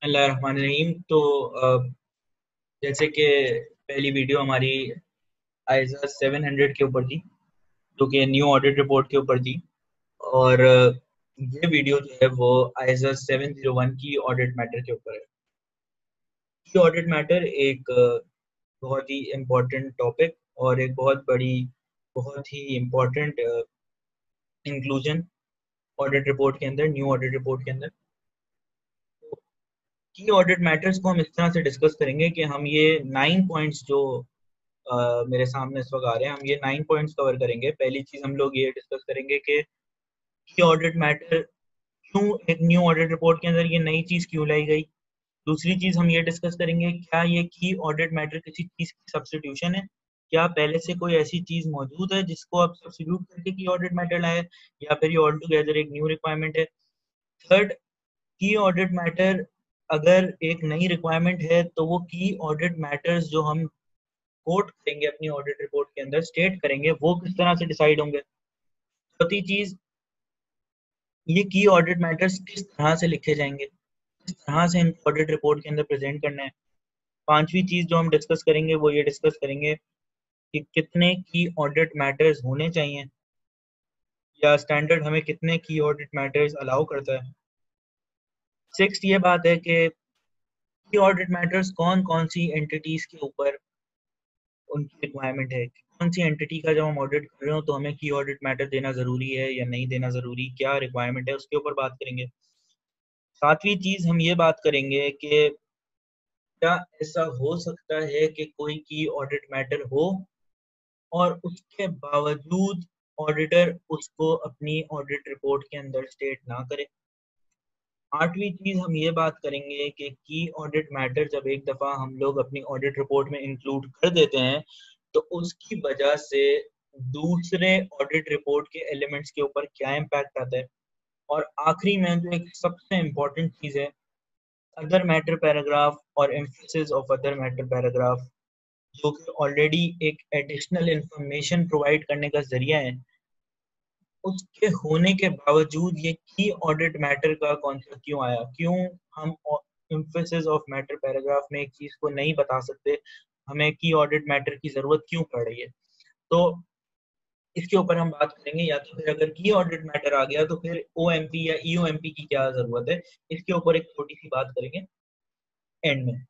बिस्मिल्लाहिर्रहमानिर्रहीम। तो जैसे कि पहली वीडियो हमारी आईजा 700 के ऊपर थी, जो कि न्यू ऑडिट रिपोर्ट के ऊपर थी, और ये वीडियो जो है वो आईजा 701 की ऑडिट मैटर के ऊपर है। ये ऑडिट मैटर एक बहुत ही इम्पोर्टेंट टॉपिक और एक बहुत ही इम्पोर्टेंट इंक्लूजन ऑडिट रिपोर्ट के अंदर, न्यू ऑडिट रिपोर्ट के अंदर। की ऑडिट मैटर्स को हम इस तरह से डिस्कस करेंगे कि हम ये 9 पॉइंट्स जो मेरे सामने इस वक्त आ रहे हैं, हम ये 9 पॉइंट्स कवर करेंगे। पहली चीज हम लोग ये डिस्कस करेंगे कि की ऑडिट मैटर क्यों एक न्यू ऑडिट रिपोर्ट के अंदर ये नई चीज क्यों लाई गई। दूसरी चीज हम ये डिस्कस करेंगे क्या ये की ऑडिट मैटर किसी चीज की सब्स्टिट्यूशन है, क्या पहले से कोई ऐसी चीज मौजूद है जिसको आप सब्स्टिट्यूट करके की ऑडिट मैटर लाए, या फिर ये ऑल टुगेदर एक न्यू रिक्वायरमेंट है। थर्ड, की ऑडिट मैटर अगर एक नई रिक्वायरमेंट है तो वो की ऑडिट मैटर्स जो हम कोट करेंगे अपनी ऑडिट रिपोर्ट के अंदर, स्टेट करेंगे, वो किस तरह से डिसाइड होंगे। चौथी चीज, ये की ऑडिट मैटर्स किस तरह से लिखे जाएंगे, किस तरह से इनको ऑडिट रिपोर्ट के अंदर प्रेजेंट करना है। पांचवी चीज जो हम डिस्कस करेंगे वो ये डिस्कस करेंगे कि कितने की ऑडिट मैटर्स होने चाहिए, या स्टैंडर्ड हमें कितने की ऑडिट मैटर्स अलाउ करता है। सिक्स ये बात है कि की ऑडिट मैटर्स कौन कौन सी एंटिटीज के ऊपर उनकी रिक्वायरमेंट है, कौन सी एंटिटी का जब हम ऑडिट कर रहे हो तो हमें की ऑडिट मैटर देना जरूरी है या नहीं देना जरूरी, क्या रिक्वायरमेंट है, उसके ऊपर बात करेंगे। सातवीं चीज हम ये बात करेंगे कि क्या ऐसा हो सकता है कि कोई की ऑडिट मैटर हो और उसके बावजूद ऑडिटर उसको अपनी ऑडिट रिपोर्ट के अंदर स्टेट ना करे। आठवीं चीज हम ये बात करेंगे कि की ऑडिट मैटर जब एक दफा हम लोग अपनी ऑडिट रिपोर्ट में इंक्लूड कर देते हैं तो उसकी वजह से दूसरे ऑडिट रिपोर्ट के एलिमेंट्स के ऊपर क्या इम्पैक्ट आता है। और आखिरी में जो एक सबसे इम्पोर्टेंट चीज है, अदर मैटर पैराग्राफ और emphasis of other matter paragraph, जो कि ऑलरेडी एक एडिशनल इंफॉर्मेशन प्रोवाइड करने का जरिया है, उसके होने के बावजूद ये की ऑडिट मैटर का कॉन्सेप्ट क्यों आया, क्यों हम एम्फेसिस ऑफ मैटर पैराग्राफ में एक चीज को नहीं बता सकते, हमें की ऑडिट मैटर की जरूरत क्यों पड़ रही है। तो इसके ऊपर हम बात करेंगे, या तो फिर अगर की ऑडिट मैटर आ गया तो फिर ओएमपी या ईओएमपी की क्या जरूरत है, इसके ऊपर एक छोटी सी बात करेंगे एंड में।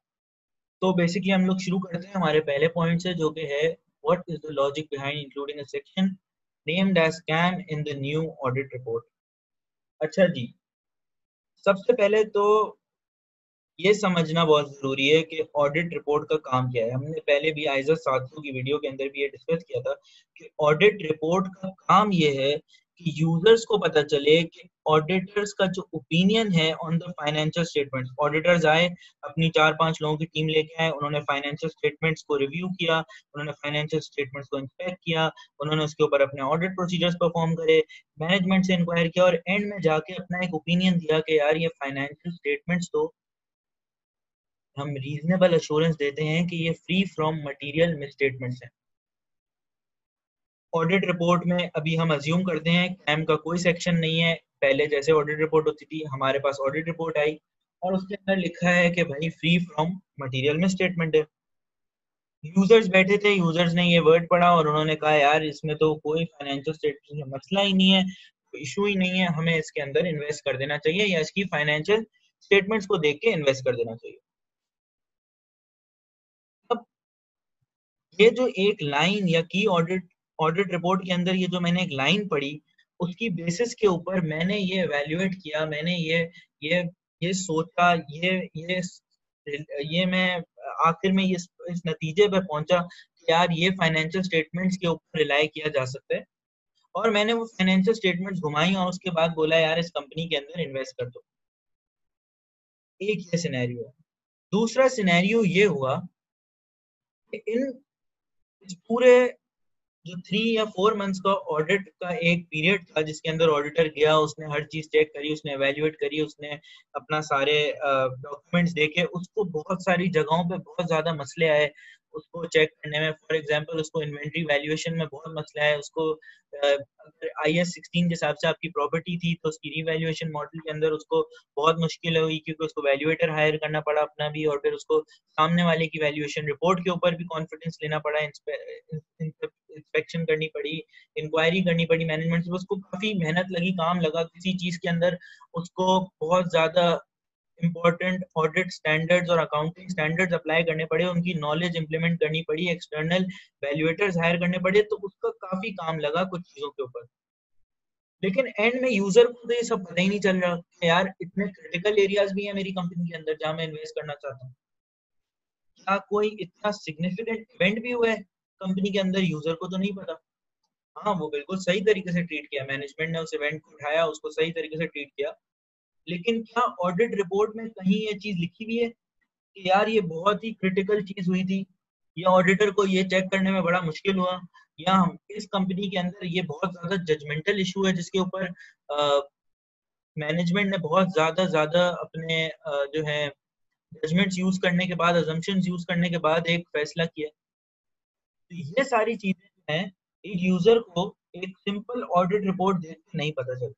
तो बेसिकली हम लोग शुरू करते हैं हमारे पहले पॉइंट से, जो कि है what is the logic behind including a section named as KAM in the new audit report. अच्छा जी, सबसे पहले तो ये समझना बहुत जरूरी है कि ऑडिट रिपोर्ट का काम क्या है। हमने पहले भी आइजा 700 की वीडियो के अंदर भी ये डिस्कस किया था कि ऑडिट रिपोर्ट का काम ये है कि यूजर्स को पता चले कि ऑडिटर्स का जो ओपिनियन है on the financial statements. Auditors आए, अपनी 4-5 लोगों की टीम लेके आए, उन्होंने फाइनेंशियल स्टेटमेंट्स को रिव्यू किया, उन्होंने फाइनेंशियल स्टेटमेंट्स को इंस्पेक्ट किया, उन्होंने उसके ऊपर अपने ऑडिट प्रोसीजर्स परफॉर्म करे, मैनेजमेंट से इंक्वायर किया, और एंड में जाके अपना एक ओपिनियन दिया कि यार ये फाइनेंशियल स्टेटमेंट्स तो हम रीजनेबल अश्योरेंस देते हैं कि ये फ्री फ्रॉम मटेरियल मिसस्टेटमेंट्स हैं। ऑडिट रिपोर्ट में अभी हम अज्यूम करते हैं क्राइम का कोई सेक्शन नहीं है, पहले जैसे ऑडिट रिपोर्ट होती थी, हमारे पास ऑडिट रिपोर्ट आई और उसके अंदर लिखा है कि भाई फ्री फ्रॉम मटेरियल मिसस्टेटमेंट है। यूजर्स बैठे थे, यूजर्स ने ये वर्ड पढ़ा और उन्होंने कहा यार इसमें तो कोई फाइनेंशियल स्टेटमेंट में मसला ही नहीं है, कोई इशू ही नहीं है, हमें इसके अंदर इन्वेस्ट कर देना चाहिए या इसकी फाइनेंशियल स्टेटमेंट्स को देख के इन्वेस्ट कर देना चाहिए। अब ये जो एक लाइन या की ऑडिट ऑडिट रिपोर्ट के अंदर ये जो मैंने एक लाइन पढ़ी, उसकी बेसिस के ऊपर मैंने ये एवेल्युएट किया, मैंने ये ये सोचा, ये मैं आखिर में इस नतीजे पे पहुंचा कि यार ये फाइनेंशियल स्टेटमेंट्स के ऊपर रिलाई किया जा सकता है, और मैंने वो फाइनेंशियल स्टेटमेंट्स घुमाई और उसके बाद बोला यार इस कंपनी के अंदर इन्वेस्ट कर दो। एक ये सिनेरियो है। दूसरा सिनेरियो ये हुआ कि इस पूरे जो 3 या 4 मंथ्स का ऑडिट का एक पीरियड था जिसके अंदर ऑडिटर गया, उसने हर चीज चेक करी, उसने एवेल्युएट करी, उसने अपना सारे डॉक्यूमेंट्स देखे, उसको बहुत सारी जगहों पे बहुत ज्यादा मसले आए, उसको चेक करने में। फॉर एग्जांपल उसको इन्वेंट्री वैल्यूएशन में बहुत मसला है, उसको अगर IAS 16 के हिसाब से आपकी प्रॉपर्टी थी तो उसकी रीवैल्यूएशन मॉडल के अंदर उसको बहुत मुश्किल हुई, क्योंकि उसको वैल्यूएटर हायर करना पड़ा अपना भी, और फिर उसको सामने वाले की वैल्यूएशन रिपोर्ट के ऊपर भी कॉन्फिडेंस लेना पड़ा, इंस्पेक्शन करनी पड़ी, इंक्वायरी करनी पड़ी मैनेजमेंट से। उसको काफी मेहनत लगी, काम लगा किसी चीज के अंदर, उसको बहुत ज्यादा इंपॉर्टेंट ऑडिट स्टैंडर्ड्स और अकाउंटिंग स्टैंडर्ड्स अप्लाई करने पड़े, उनकी नॉलेज इंप्लीमेंट करनी पड़ी, एक्सटर्नल वैल्यूएटर्स हायर करने पड़े, तो उसका काफी काम लगा कुछ चीजों के ऊपर। लेकिन एंड में यूजर को तो ये सब पता ही नहीं चल रहा कि यार इतने क्रिटिकल एरियाज भी है मेरी कंपनी के अंदर जहां मैं इन्वेस्ट करना चाहता हूँ। क्या कोई इतना सिग्निफिकेंट इवेंट भी हुआ है कंपनी के अंदर, यूजर को तो नहीं पता। हाँ, वो बिल्कुल सही तरीके से ट्रीट किया मैनेजमेंट ने, उस इवेंट को उठाया, उसको सही तरीके से ट्रीट किया, लेकिन क्या ऑडिट रिपोर्ट में कहीं ये चीज लिखी हुई है कि यार ये बहुत ही क्रिटिकल चीज हुई थी, या ऑडिटर को ये चेक करने में बड़ा मुश्किल हुआ, या हम इस कंपनी के अंदर ये बहुत ज्यादा जजमेंटल इशू है जिसके ऊपर मैनेजमेंट ने बहुत ज्यादा ज्यादा अपने जो है जजमेंट्स यूज करने के बाद, अजम्पशंस यूज करने के बाद एक फैसला किया। तो ये सारी चीजें जो हैं एक यूजर को एक सिंपल ऑडिट रिपोर्ट देख के नहीं पता चलती।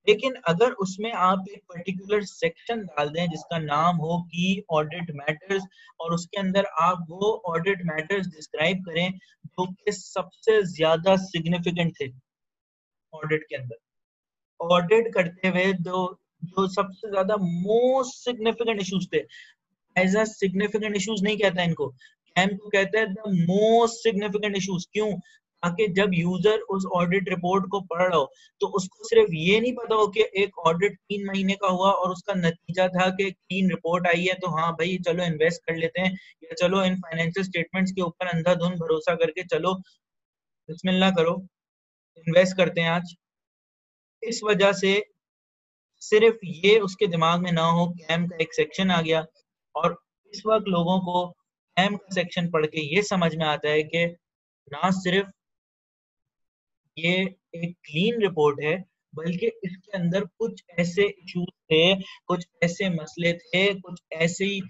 लेकिन अगर उसमें आप एक पर्टिकुलर सेक्शन डाल दें जिसका नाम हो की ऑडिट मैटर्स, और उसके अंदर आप वो ऑडिट मैटर्स डिस्क्राइब करें जो कि सबसे ज्यादा सिग्निफिकेंट थे ऑडिट के अंदर, ऑडिट करते हुए जो जो सबसे ज्यादा मोस्ट सिग्निफिकेंट इश्यूज थे, एज अ सिग्निफिकेंट इश्यूज नहीं कहता इनको, कैम को कहता है द मोस्ट सिग्निफिकेंट इश्यूज। क्यों? ताकि जब यूजर उस ऑडिट रिपोर्ट को पढ़ रहा हो तो उसको सिर्फ ये नहीं पता हो कि एक ऑडिट 3 महीने का हुआ और उसका नतीजा था कि 3 रिपोर्ट आई है, तो हाँ भाई चलो इन्वेस्ट कर लेते हैं, या चलो इन फाइनेंशियल स्टेटमेंट्स के ऊपर अंधाधुंध भरोसा करके चलो बिस्मिल्लाह करो इन्वेस्ट करते हैं आज। इस वजह से सिर्फ ये उसके दिमाग में ना हो, कैम का एक सेक्शन आ गया, और इस वक्त लोगों को कैम का सेक्शन पढ़ के ये समझ में आता है कि ना सिर्फ ये एक क्लीन रिपोर्ट है, बल्कि इसके अंदर कुछ ऐसे इश्यूज थे, कुछ ऐसे मसले थे, कुछ ऐसी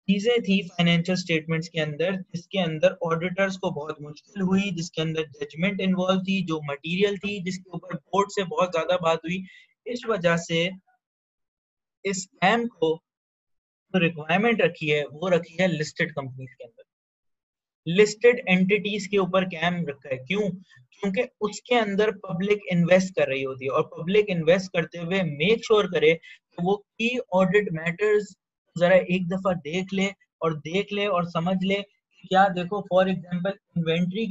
चीजें थी फाइनेंशियल स्टेटमेंट्स के अंदर जिसके अंदर ऑडिटर्स को बहुत मुश्किल हुई, जिसके अंदर जजमेंट इन्वॉल्व थी, जो मटेरियल थी जिसके ऊपर बोर्ड से बहुत ज्यादा बात हुई। इस वजह से इस कैम को जो रिक्वायरमेंट रखी है वो रखी है लिस्टेड कंपनीज के अंदर, लिस्टेड एंटिटीज के ऊपर कैम रखा है। क्यों? क्योंकि उसके अंदर पब्लिक इन्वेस्ट कर रही होती है, और पब्लिक इन्वेस्ट करते हुए मेक श्योर करे कि वो की ऑडिट मैटर्स जरा एक दफा देख ले और समझ ले। क्या देखो, फॉर एग्जांपल इन्वेंट्री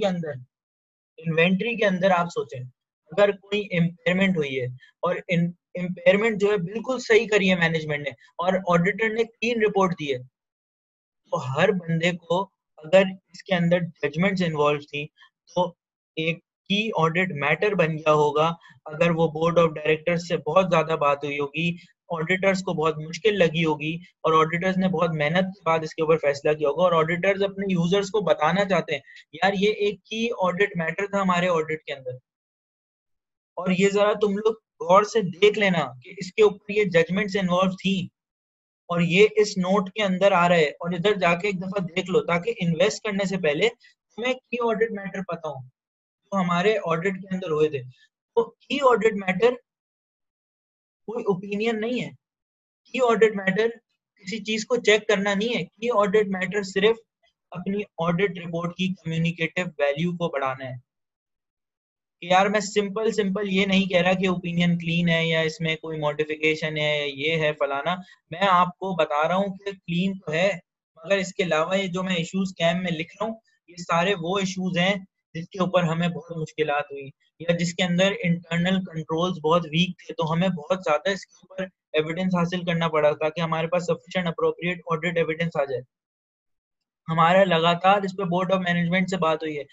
के अंदर आप सोचें अगर कोई इम्पेयरमेंट हुई है, और इम्पेयरमेंट जो है बिल्कुल सही करी है मैनेजमेंट ने, और ऑडिटर ने 3 रिपोर्ट दी है, तो हर बंदे को अगर इसके अंदर जजमेंट्स इन्वॉल्व थी तो एक की ऑडिट मैटर बन गया होगा। अगर वो बोर्ड ऑफ डायरेक्टर्स से बहुत ज्यादा बात हुई होगी, ऑडिटर्स को बहुत मुश्किल लगी होगी, और ऑडिटर्स ने बहुत मेहनत के बाद इसके ऊपर फैसला किया होगा, और ऑडिटर्स अपने यूजर्स को बताना चाहते हैं यार ये एक की ऑडिट मैटर था हमारे ऑडिट के अंदर, और ये जरा तुम लोग गौर से देख लेना कि इसके ऊपर ये जजमेंट्स इन्वॉल्व थी, और ये इस नोट के अंदर आ रहा है, और इधर जाके एक दफा देख लो ताकि इन्वेस्ट करने से पहले तुम्हें की ऑडिट मैटर पता हो। तो हमारे ऑडिट के अंदर हुए थे, तो की ऑडिट मैटर कोई ओपिनियन नहीं है, की ऑडिट मैटर किसी चीज को चेक करना नहीं है, की ऑडिट मैटर सिर्फ अपनी ऑडिट रिपोर्ट की कम्युनिकेटिव वैल्यू को बढ़ाना है। कि यार मैं सिंपल सिंपल ये नहीं कह रहा कि ओपिनियन क्लीन है या इसमें कोई मॉडिफिकेशन है, ये है फलाना, मैं आपको बता रहा हूँ कि क्लीन तो है, मगर इसके अलावा ये जो मैं इश्यूज कैम में लिख रहा हूँ ये सारे वो इश्यूज हैं जिसके ऊपर हमें बहुत मुश्किलात हुई, या जिसके अंदर इंटरनल कंट्रोल्स बहुत वीक थे, तो हमें बहुत ज्यादा इसके ऊपर एविडेंस हासिल करना पड़ा ताकि हमारे पास सफिशिएंट अप्रोप्रिएट ऑडिट एविडेंस आ जाए। हमारा लगातार इस पे बोर्ड ऑफ मैनेजमेंट से बात हुई है।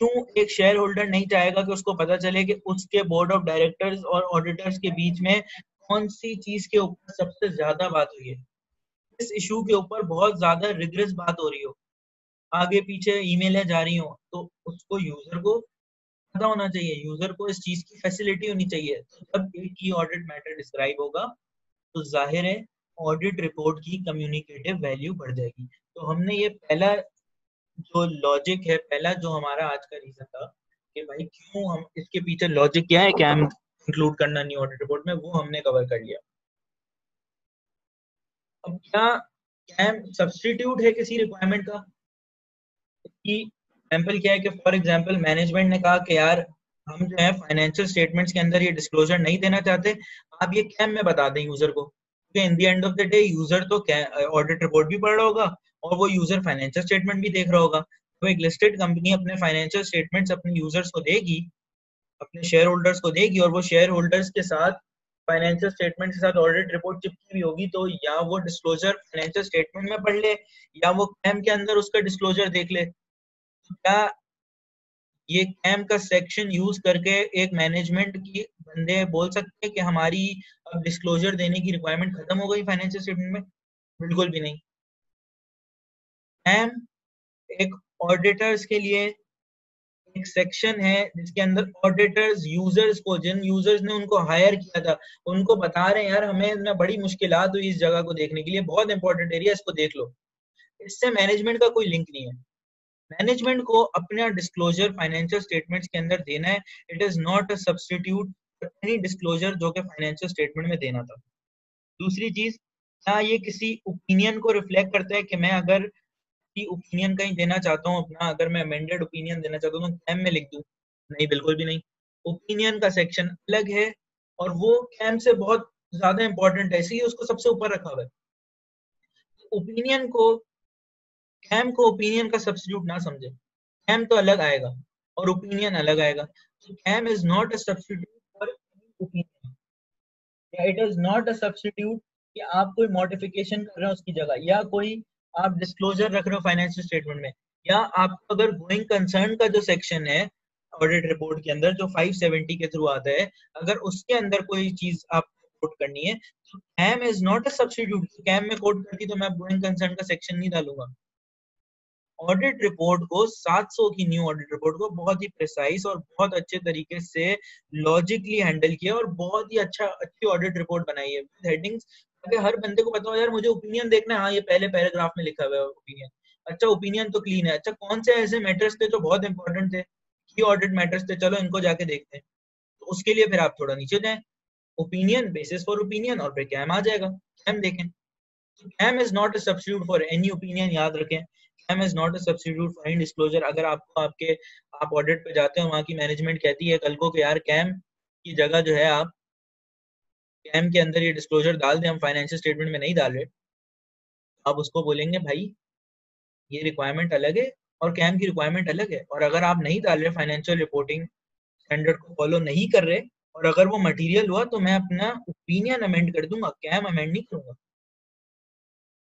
क्यों एक शेयर होल्डर नहीं चाहेगा कि उसको पता चले कि उसके बोर्ड ऑफ डायरेक्टर्स और ऑडिटर्स के बीच में कौन सी चीज के ऊपर सबसे ज्यादा बात हुई है, इस इशू के ऊपर बहुत ज्यादा रिग्रेस बात हो रही हो, आगे पीछे ईमेलें जा रही हो, तो उसको यूजर को पता होना चाहिए, यूजर को इस चीज की फैसिलिटी होनी चाहिए। तो जब एक की ऑडिट मैटर डिस्क्राइब होगा तो जाहिर है ऑडिट रिपोर्ट की कम्युनिकेटिव वैल्यू बढ़ जाएगी। तो हमने ये पहला जो लॉजिक है, पहला जो हमारा आज का रीजन था कि भाई क्यों हम इसके पीछे लॉजिक क्या है कैम इंक्लूड करना न्यू ऑडिट रिपोर्ट में, वो हमने कवर कर लिया। अब क्या कैम सब्स्टिट्यूट है किसी रिक्वायरमेंट का? कि एग्जाम्पल क्या है कि फॉर एग्जाम्पल मैनेजमेंट ने कहा कि यार हम जो है फाइनेंशियल स्टेटमेंट्स के अंदर ये डिस्क्लोजर नहीं देना चाहते, आप ये कैम में बता दें यूजर को, क्योंकि in the end of the day user तो ऑडिट रिपोर्ट भी पढ़ रहा होगा और वो यूजर फाइनेंशियल स्टेटमेंट भी देख रहा होगा। तो एक लिस्टेड कंपनी अपने फाइनेंशियल स्टेटमेंट्स अपने यूजर्स को देगी, अपने शेयर होल्डर्स को देगी, और वो शेयर होल्डर्स के साथ फाइनेंशियल स्टेटमेंट के साथ ऑडिट रिपोर्ट चिपकी हुई होगी, तो या वो डिस्क्लोजर फाइनेंशियल स्टेटमेंट में पढ़ ले या वो कैम के अंदर उसका डिस्क्लोजर देख ले। क्या ये कैम का सेक्शन यूज करके एक मैनेजमेंट की बंदे बोल सकते हैं कि हमारी अब डिस्क्लोजर देने की रिक्वायरमेंट खत्म हो गई फाइनेंशियल स्टेटमेंट में? बिल्कुल भी नहीं। कैम एक ऑडिटर्स के लिए एक सेक्शन है जिसके अंदर ऑडिटर्स यूजर्स को, जिन यूजर्स ने उनको हायर किया था, उनको बता रहे हैं यार हमें ना बड़ी मुश्किलात हुई इस जगह को देखने के लिए, बहुत इंपॉर्टेंट एरिया, इसको देख लो। इससे मैनेजमेंट का कोई लिंक नहीं है। मैनेजमेंट को अपना डिस्क्लोजर फाइनेंशियल स्टेटमेंट्स के अंदर देना है। It is not a substitute for any disclosure जो कि फाइनेंशियल स्टेटमेंट में देना था। दूसरी चीज, क्या ये किसी ओपिनियन को रिफ्लेक्ट करता है कि मैं अगर की ओपिनियन कहीं देना चाहता हूँ अपना, अगर मैं अमेंडेड ओपिनियन देना चाहता हूँ तो कैम में लिख दूं? नहीं, बिल्कुल भी नहीं। ओपिनियन का सेक्शन अलग है और वो कैम से बहुत ज्यादा इंपॉर्टेंट है, इसलिए उसको सबसे ऊपर रखा हुआ है। ओपिनियन को, कैम को ओपिनियन का सब्स्टिट्यूट ना समझे। कैम तो अलग आएगा और ओपिनियन अलग आएगा। so KAM is not a substitute for opinion, या it is not a substitute कि आप कोई मॉडिफिकेशन कर रहे हो उसकी जगह, या कोई आप डिस्क्लोजर रख रहे हो फाइनेंशियल स्टेटमेंट में, या आपको अगर गोइंग कंसर्न का जो सेक्शन है ऑडिट रिपोर्ट के अंदर जो 570 के थ्रू आता है, अगर उसके अंदर कोई चीज आपको कोट करनी है तो KAM is not a substitute. KAM में कोट करती तो मैं गोइंग कंसर्न का सेक्शन नहीं डालूंगा। ऑडिट रिपोर्ट को 700 की न्यू ऑडिट रिपोर्ट को बहुत ही प्रिसाइज और बहुत अच्छे तरीके से लॉजिकली हैंडल किया और बहुत ही अच्छी ऑडिट रिपोर्ट बनाई है विद हेडिंग्स, ताकि हर बंदे को पता हो यार मुझे ओपिनियन देखना है, हाँ ये पहले पैराग्राफ में लिखा हुआ है ओपिनियन। अच्छा ओपिनियन तो क्लीन है, अच्छा कौन से ऐसे मैटर्स थे जो बहुत इंपॉर्टेंट थे, की ऑडिट मैटर्स थे, चलो इनको जाके देखते हैं। तो उसके लिए फिर आप थोड़ा नीचे जाएं, ओपिनियन, बेसिस फॉर ओपिनियन, और फिर कैम आ जाएगा, कैम देखें। KAM is not a substitute for any opinion, याद रखें। KAM is not a substitute for any disclosure. अगर आपको आपके आप ऑडिट पे जाते हो, वहां की मैनेजमेंट कहती है कल को कि यार कैम की जगह जो है आप कैम के अंदर ये डिस्क्लोजर डाल दें, हम फाइनेंशियल स्टेटमेंट में नहीं डाल रहे, आप उसको बोलेंगे भाई ये रिक्वायरमेंट अलग है और कैम की रिक्वायरमेंट अलग है, और अगर आप नहीं डाल रहे फाइनेंशियल रिपोर्टिंग स्टैंडर्ड को फॉलो नहीं कर रहे, और अगर वो मटेरियल हुआ तो मैं अपना ओपिनियन अमेंड कर दूंगा, कैम अमेंड नहीं करूंगा।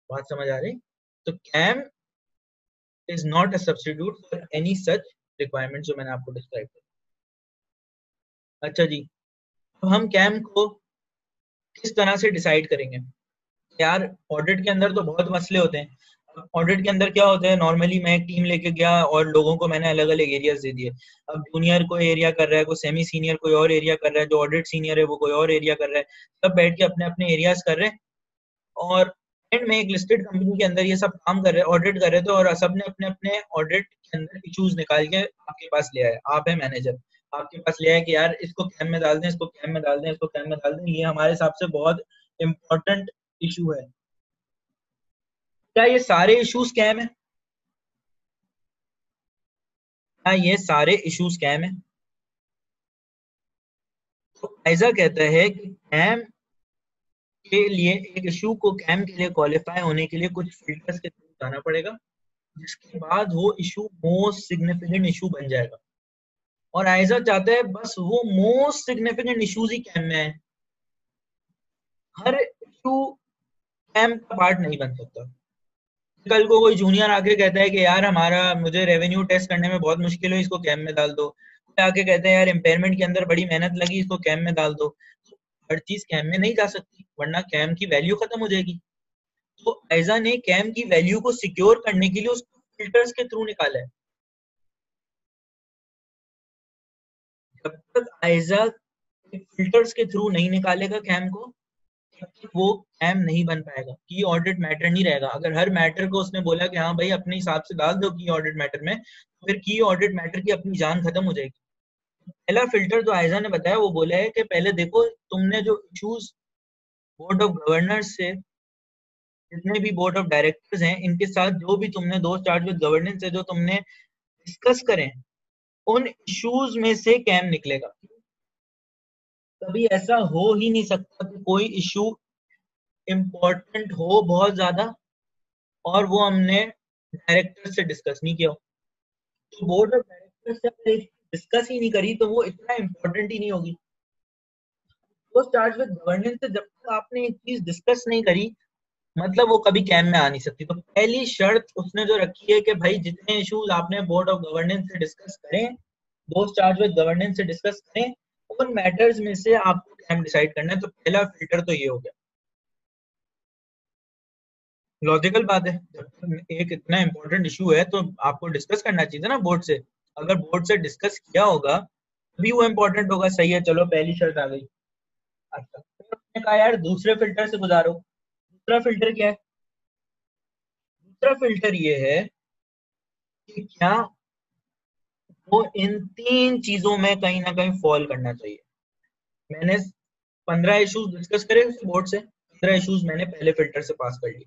बात समझ आ रही? तो cam is not a substitute for any such requirements जो मैंने आपको डिस्क्राइब किया। अच्छा जी, तो हम कैम को किस तरह से डिसाइड करेंगे? यार ऑडिट के अंदर तो बहुत मसले होते हैं। ऑडिट के अंदर क्या होता है, नॉर्मली मैं एक टीम लेके गया और लोगों को मैंने अलग अलग एरियाज दे दिए। अब जूनियर कोई एरिया कर रहा है, कोई सेमी सीनियर कोई और एरिया कर रहा है, जो ऑडिट सीनियर है वो कोई और एरिया कर रहा है, सब बैठ के अपने अपने एरियाज कर रहे हैं, और एंड में एक लिस्टेड कंपनी के अंदर ये सब काम कर रहे, ऑडिट कर रहे थे, और सबने अपने अपने ऑडिट के अंदर इश्यूज निकाल के आपके पास ले आए। आप है मैनेजर, आपके पास ले आए कि यार इसको कैम में डाल दें, इसको कैम में डाल दें, इसको कैम में डाल दें, ये हमारे हिसाब से बहुत इंपॉर्टेंट इशू है। क्या ये सारे इश्यूज कैम है? क्या ये सारे इश्यूज कैम है? तो ऐसा कहता है कि कैम के लिए, एक इशू को कैम के लिए क्वालिफाई होने के लिए कुछ फिल्टर्स के थ्रू जाना पड़ेगा, जिसके बाद वो इशू मोस्ट सिग्निफिकेंट इशू बन जाएगा। और आयजा चाहता है बस वो मोस्ट सिग्निफिकेंट इश्यूज ही कैम में है, हर इशू कैम का पार्ट नहीं बन सकता। कल को कोई जूनियर आके कहता है कि यार हमारा, मुझे रेवेन्यू टेस्ट करने में बहुत मुश्किल हुई, इसको कैम में डाल दो। कोई आके कहते हैं यार इम्पेयरमेंट के अंदर बड़ी मेहनत लगी, इसको कैम में डाल दो। हर चीज कैम में नहीं जा सकती, वरना कैम की वैल्यू खत्म हो जाएगी। तो ऐजा ने कैम की वैल्यू को सिक्योर करने के लिए उसको फिल्टर्स के थ्रू निकाला है। जब तक ऐजा फिल्टर्स के थ्रू नहीं निकालेगा कैम को, वो कैम नहीं बन पाएगा, की ऑडिट मैटर नहीं रहेगा। अगर हर मैटर को उसने बोला कि हाँ भाई अपने हिसाब से डाल दो की ऑडिट मैटर में, फिर की ऑडिट मैटर की अपनी जान खत्म हो जाएगी। पहला फिल्टर जो आयजा ने बताया वो बोला है कि पहले देखो तुमने जो इश्यूज बोर्ड ऑफ गवर्नर्स से, जितने भी बोर्ड ऑफ डायरेक्टर्स हैं इनके साथ जो भी तुमने दो चार्ज विद गवर्नेंस है जो तुमने डिस्कस करें, उन इश्यूज में से कैम निकलेगा। कभी ऐसा हो ही नहीं सकता कि कोई इशू इम्पोर्टेंट हो बहुत ज्यादा और वो हमने डायरेक्टर से डिस्कस नहीं किया। तो बोर्ड ऑफ डायरेक्टर से अगर डिस्कस ही नहीं करी तो वो इतना इम्पोर्टेंट ही नहीं होगी। वो स्टार्ट विद गवर्नेंस से जब तक आपने एक चीज डिस्कस नहीं करी मतलब वो कभी कैम में आ नहीं सकती। तो पहली शर्त उसने जो रखी है कि भाई जितने इश्यूज आपने बोर्ड ऑफ गवर्नेंस से डिस्कस करें, दो चार्ज विद गवर्नेंस से डिस्कस करें, उन मैटर्स में से आपको कैम डिसाइड करना है। तो पहला फिल्टर तो ये हो गया। लॉजिकल बात है, जब एक इतना इंपॉर्टेंट इशू है तो आपको डिस्कस करना चाहिए ना बोर्ड से। अगर बोर्ड से डिस्कस किया होगा तभी वो इम्पोर्टेंट होगा। सही है, चलो पहली शर्त आ गई। अच्छा, फिर उसने कहा यार दूसरे फिल्टर से गुजारो। दूसरा फिल्टर क्या है? दूसरा फिल्टर ये है कि क्या वो इन तीन चीजों में कहीं ना कहीं फॉल करना चाहिए। मैंने 15 इश्यूज डिस्कस करे उस बोर्ड से, 15 इश्यूज मैंने पहले फिल्टर से पास कर लिए।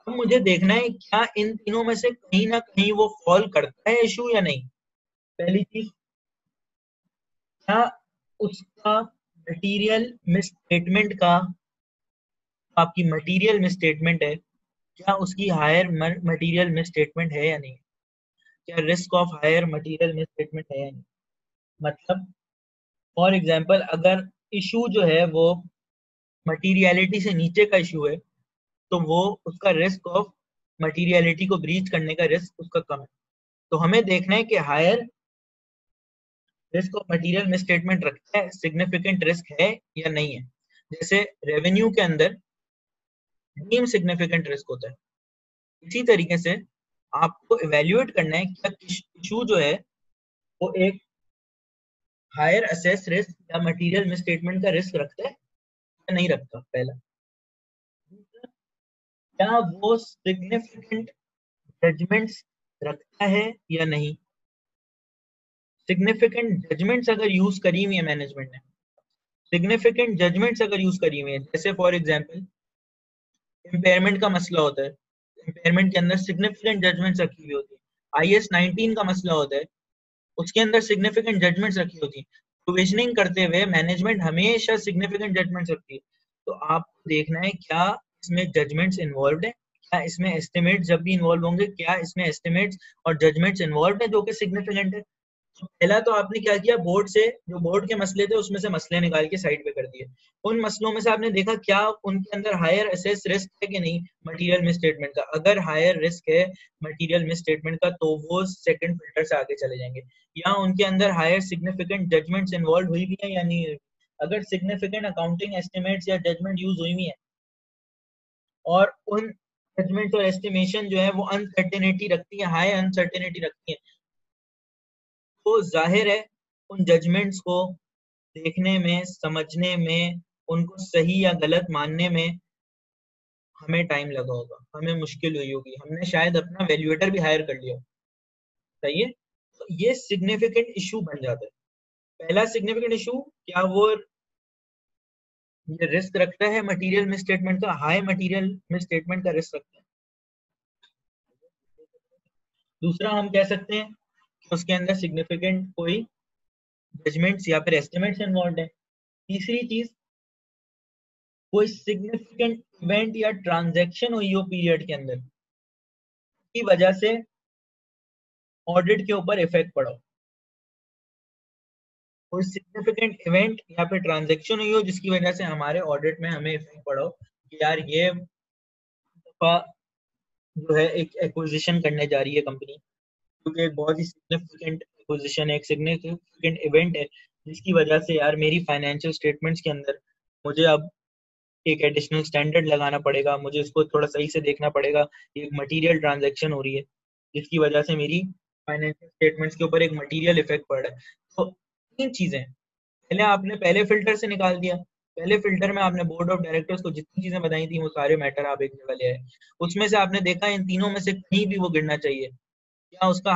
अब मुझे देखना है क्या इन तीनों में से कहीं ना कहीं वो फॉल करता है इशू या नहीं। पहली चीज, क्या उसका मटेरियल मिसस्टेटमेंट का, आपकी मटेरियल मिसस्टेटमेंट है, क्या उसकी हायर मटेरियल मिसस्टेटमेंट है या नहीं, क्या risk of higher material misstatement है या नहीं। मतलब फॉर एग्जांपल अगर इशू जो है वो मटीरियलिटी से नीचे का इशू है तो वो उसका रिस्क ऑफ मटीरियलिटी को ब्रीच करने का रिस्क उसका कम है। तो हमें देखना है कि higher risk of material misstatement रखता है, सिग्निफिकेंट रिस्क है या नहीं है। जैसे रेवेन्यू के अंदर डीम सिग्निफिकेंट रिस्क होता है, इसी तरीके से आपको इवेल्युएट करना है क्या इशू जो है वो एक हायर असेस रिस्क या मटेरियल मिसस्टेटमेंट का रिस्क रखता है या नहीं रखता। पहला, क्या वो सिग्निफिकेंट जजमेंट्स रखता है या नहीं। सिग्निफिकेंट जजमेंट्स अगर यूज करी हुई है मैनेजमेंट ने, सिग्निफिकेंट जजमेंट्स अगर यूज करी हुई है, जैसे फॉर एग्जांपल इम्पेयरमेंट का मसला होता है, इम्पेयरमेंट के अंदर सिग्निफिकेंट जजमेंट्स रखी हुई होती है। IAS 19 का मसला होता है, उसके अंदर सिग्निफिकेंट जजमेंट्स रखी होती है। प्रोविजनिंग करते हुए मैनेजमेंट हमेशा सिग्निफिकेंट जजमेंट्स रखती है। तो आपको देखना है क्या इसमें जजमेंट्स इन्वॉल्व है, क्या इसमें एस्टिमेट्स जब भी इन्वॉल्व होंगे क्या इसमें एस्टिमेट्स और जजमेंट्स इन्वॉल्व है जो कि सिग्निफिकेंट है। तो पहला तो आपने क्या किया, बोर्ड से जो बोर्ड के मसले थे उसमें से मसले निकाल के साइड पे कर दिए। उन मसलों में से आपने देखा क्या उनके अंदर हायर असेस रिस्क है कि नहीं मटेरियल मिसस्टेटमेंट का। अगर हायर रिस्क है मटेरियल मिसस्टेटमेंट का तो वो सेकंड फिल्टर से आगे चले जाएंगे। या उनके अंदर हायर सिग्निफिकेंट जजमेंट्स इन्वॉल्व हुई भी है या नहीं हुई। अगर सिग्निफिकेंट अकाउंटिंग एस्टिमेट्स या जजमेंट यूज हुई भी है और उन जजमेंट और एस्टिमेशन जो है वो अनसर्टेनिटी रखती है, हाई अनसर्टेनिटी रखती है, तो जाहिर है उन जजमेंट्स को देखने में, समझने में, उनको सही या गलत मानने में हमें टाइम लगा होगा, हमें मुश्किल हुई होगी, हमने शायद अपना वैल्यूएटर भी हायर कर लिया। सही है, तो ये सिग्निफिकेंट इशू बन जाता है। पहला सिग्निफिकेंट इशू, क्या वो ये रिस्क रखता है मटेरियल मिसस्टेटमेंट का, हाई मटेरियल मिसस्टेटमेंट का रिस्क रखता है। दूसरा हम कह सकते हैं कि उसके अंदर सिग्निफिकेंट कोई जजमेंट्स या फिर एस्टिमेट्स इन्वॉल्व है। तीसरी चीज, कोई सिग्निफिकेंट इवेंट या ट्रांजैक्शन हुई हो पीरियड के अंदर की वजह से ऑडिट के ऊपर इफेक्ट पड़ा हो। कोई सिग्निफिकेंट इवेंट या फिर ट्रांजैक्शन हुई हो जिसकी वजह से हमारे ऑडिट में हमें इफेक्ट पड़ा हो कि यार ये दफा जो है एक एक्विजिशन करने जा रही है कंपनी, क्योंकि एक बहुत ही सिग्निफिकेंट एक्विजिशन है, एक सिग्निफिकेंट इवेंट है जिसकी वजह से यार मेरी फाइनेंशियल स्टेटमेंट्स के अंदर मुझे अब एक एडिशनल स्टैंडर्ड लगाना पड़ेगा, मुझे इसको थोड़ा सही से देखना पड़ेगा। एक मटेरियल ट्रांजैक्शन हो रही है जिसकी वजह से मेरी फाइनेंशियल स्टेटमेंट्स के ऊपर एक मटेरियल इफेक्ट पड़ रहा है। तो तीन चीजें, पहले आपने पहले फिल्टर से निकाल दिया पहले फिल्टर में आपने बोर्ड ऑफ डायरेक्टर्स को जितनी चीजें बताई थी वो सारे मैटर आप एक जगह ले आए। उसमें से आपने देखा इन तीनों में से कहीं भी वो गिरना चाहिए, क्या उसका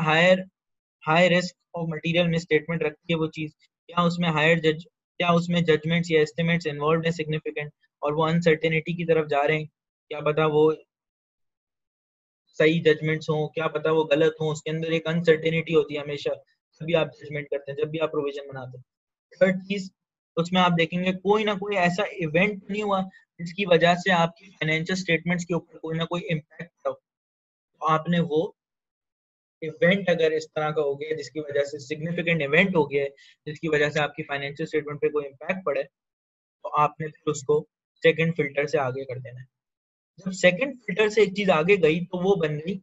high risk of material miss statement रखती है वो चीज, क्या उसमें जजमेंट्स या एस्टिमेट्स इन्वॉल्व है सिग्निफिकेंट और वो अनसर्टेनिटी की तरफ जा रहे हैं, क्या पता वो सही जजमेंट्स हो, क्या पता वो गलत हो, उसके अंदर एक अनसर्टेनिटी होती है हमेशा जब भी आप जजमेंट करते हैं, जब भी आप प्रोविजन बनाते हैं। थर्ड चीज, उसमें आप देखेंगे कोई ना कोई ऐसा इवेंट नहीं हुआ जिसकी वजह से आपकी फाइनेंशियल स्टेटमेंट्स के ऊपर कोई ना कोई इम्पैक्ट हो, तो आपने वो इवेंट अगर इस तरह का हो गया जिसकी वजह से सिग्निफिकेंट इवेंट हो गया है जिसकी वजह से आपकी फाइनेंशियल स्टेटमेंट पे कोई इम्पैक्ट पड़े, तो आपने फिर उसको सेकंड फिल्टर से आगे कर देना है। जब सेकंड फिल्टर से एक चीज आगे गई तो वो बन गई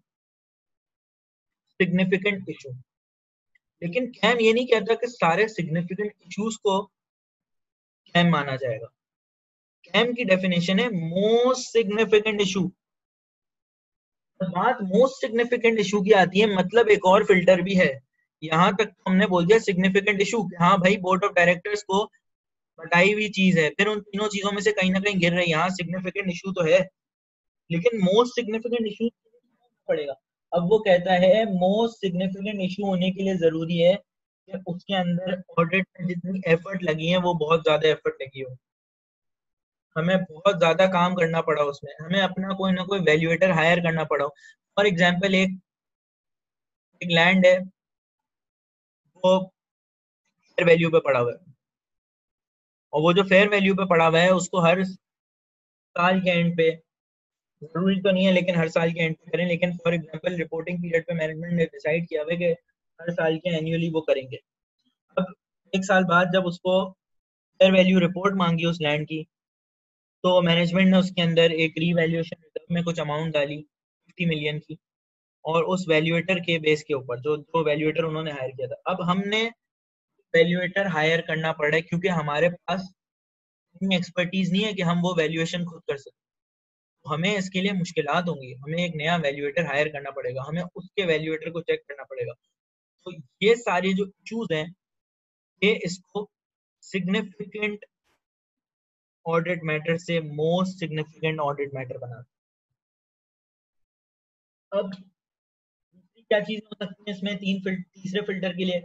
सिग्निफिकेंट इशू। लेकिन कैम ये नहीं कहता कि सारे सिग्निफिकेंट इश्यूज को कैम माना जाएगा। कैम की डेफिनेशन है मोस्ट सिग्निफिकेंट इशू। बात मोस्ट सिग्निफिकेंट इशू की आती है, मतलब एक और फिल्टर भी है। यहाँ तक तो हमने बोल दिया सिग्निफिकेंट इशू, हाँ भाई बोर्ड ऑफ डायरेक्टर्स को बताई हुई चीज है, फिर उन तीनों चीजों में से कहीं ना कहीं गिर रही है, यहाँ सिग्निफिकेंट इशू तो है, लेकिन मोस्ट सिग्निफिकेंट इशू पड़ेगा। अब वो कहता है मोस्ट सिग्निफिकेंट इशू होने के लिए जरूरी है कि उसके अंदर ऑडिट में जितनी एफर्ट लगी है वो बहुत ज्यादा एफर्ट लगी हो, हमें बहुत ज्यादा काम करना पड़ा, उसमें हमें अपना कोई ना कोई वैल्यूएटर हायर करना पड़ा। फॉर एग्जाम्पल एक लैंड है, वो फेयर वैल्यू पे पड़ा हुआ है, और वो जो फेयर वैल्यू पे पड़ा हुआ है उसको हर साल के एंड पे, जरूरी तो नहीं है लेकिन हर साल के एंड पे करें, लेकिन फॉर एग्जांपल रिपोर्टिंग पीरियड पे मैनेजमेंट ने डिसाइड किया हुआ है कि हर साल के एनुअली वो करेंगे। अब एक साल बाद जब उसको फेयर वैल्यू रिपोर्ट मांगी उस लैंड की, तो मैनेजमेंट ने उसके अंदर एक रीवैल्यूएशन रिजर्व में कुछ अमाउंट डाली 50 मिलियन की, और उस वैल्यूएटर के बेस के ऊपर जो जो वैल्यूएटर उन्होंने हायर किया था, अब हमने वैल्यूएटर हायर करना पड़ रहा है क्योंकि हमारे पास इतनी एक्सपर्टीज नहीं है कि हम वो वैल्यूएशन खुद कर सकें। हमें इसके लिए मुश्किलात होंगी, हमें एक नया वैल्यूएटर हायर करना पड़ेगा, हमें उसके वैल्यूएटर को चेक करना पड़ेगा। तो ये सारे जो इश्यूज हैं ये इसको सिग्निफिकेंट ऑडिट मैटर से मोस्ट सिग्निफिकेंट ऑडिट मैटर बना। अब दूसरी क्या चीज हो सकती है इसमें तीसरे फिल्टर के लिए,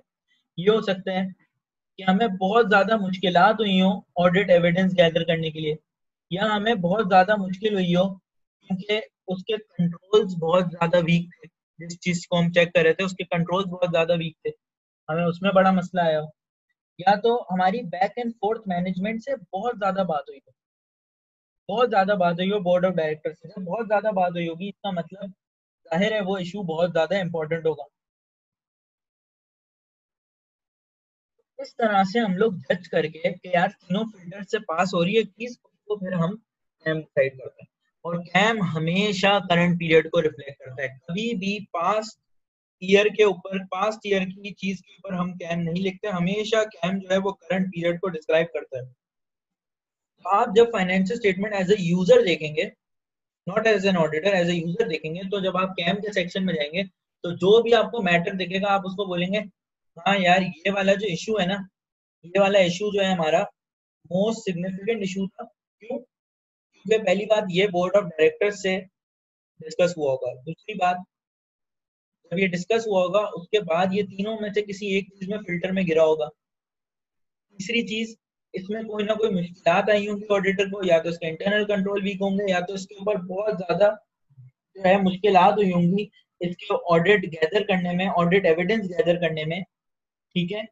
ये हो सकता है कि हमें बहुत ज्यादा मुश्किलात हुई हो ऑडिट एविडेंस गैदर करने के लिए, या हमें बहुत ज्यादा मुश्किल हुई हो क्योंकि उसके कंट्रोल्स बहुत ज्यादा वीक थे, जिस चीज को हम चेक कर रहे थे उसके कंट्रोल्स बहुत ज्यादा वीक थे, हमें उसमें बड़ा मसला आया हो, या तो हमारी बैक एंड फोर्थ मैनेजमेंट से बहुत ज्यादा बात हुई हो, बहुत ज्यादा बात हुई हो बोर्ड ऑफ डायरेक्टर से, जब बहुत ज्यादा बात हुई होगी इसका मतलब जाहिर है वो इशू बहुत ज्यादा इंपॉर्टेंट होगा। इस तरह से हम लोग जज करके कि यार तीनों फिल्टर से पास हो रही है चीज, उसको फिर हम कैम डिसाइड करते हैं। और कैम हमेशा करंट पीरियड को रिफ्लेक्ट करता है, कभी भी पास्ट ईयर के ऊपर, पास्ट ईयर की चीज के ऊपर हम कैम नहीं लिखते, हमेशा कैम जो है वो करंट पीरियड को डिस्क्राइब करता है। तो आप जब financial statement as a user देखेंगे, not as an auditor, as a user देखेंगे, तो जब आप कैम के सेक्शन में जाएंगे तो जो भी आपको मैटर दिखेगा आप उसको बोलेंगे हाँ यार ये वाला जो इशू है ना, ये वाला इशू जो है हमारा मोस्ट सिग्निफिकेंट इशू था। क्यों? क्योंकि पहली बात ये बोर्ड ऑफ डायरेक्टर्स से डिस्कस हुआ होगा, दूसरी बात जब ये डिस्कस हुआ होगा उसके बाद ये तीनों में से किसी एक चीज में फिल्टर में गिरा होगा, तीसरी चीज इसमें कोई ना कोई मुश्किलात आई होंगी ऑडिटर को, या तो इसके इंटरनल कंट्रोल वीक होंगे या तो इसके ऊपर बहुत ज्यादा जो है मुश्किलात हुई होंगी इसके ऑडिट गैदर करने में, ऑडिट एविडेंस गैदर करने में। ठीक है,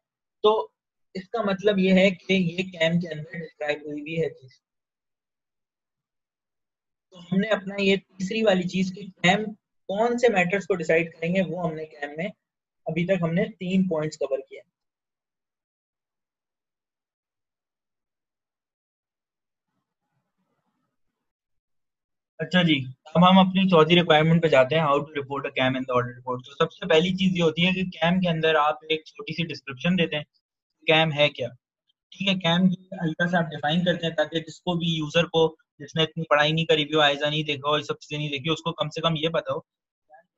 तो इसका मतलब ये है कि ये कैम के अंदर डिस्क्राइब हुई भी है चीज। तो हमने अपना ये तीसरी वाली चीज की कैम कौन से मैटर्स को डिसाइड करेंगे वो हमने कैम में अभी तक हमने 3 पॉइंट्स कवर किए। अच्छा जी, अब हम अपनी चौथी रिक्वायरमेंट पे जाते हैं, how to report a KAM in the audit report. तो सबसे पहली चीज ये होती है कि कैम के अंदर आप एक छोटी सी डिस्क्रिप्शन देते हैं, कैम है क्या। ठीक है, कैम की हल्का सा आप डिफाइन करते हैं ताकि जिसको भी यूजर को, जिसने इतनी पढ़ाई नहीं करी भी हो, आयजा नहीं देखा हो, ये सब चीजें नहीं देखी, उसको कम से कम ये पता हो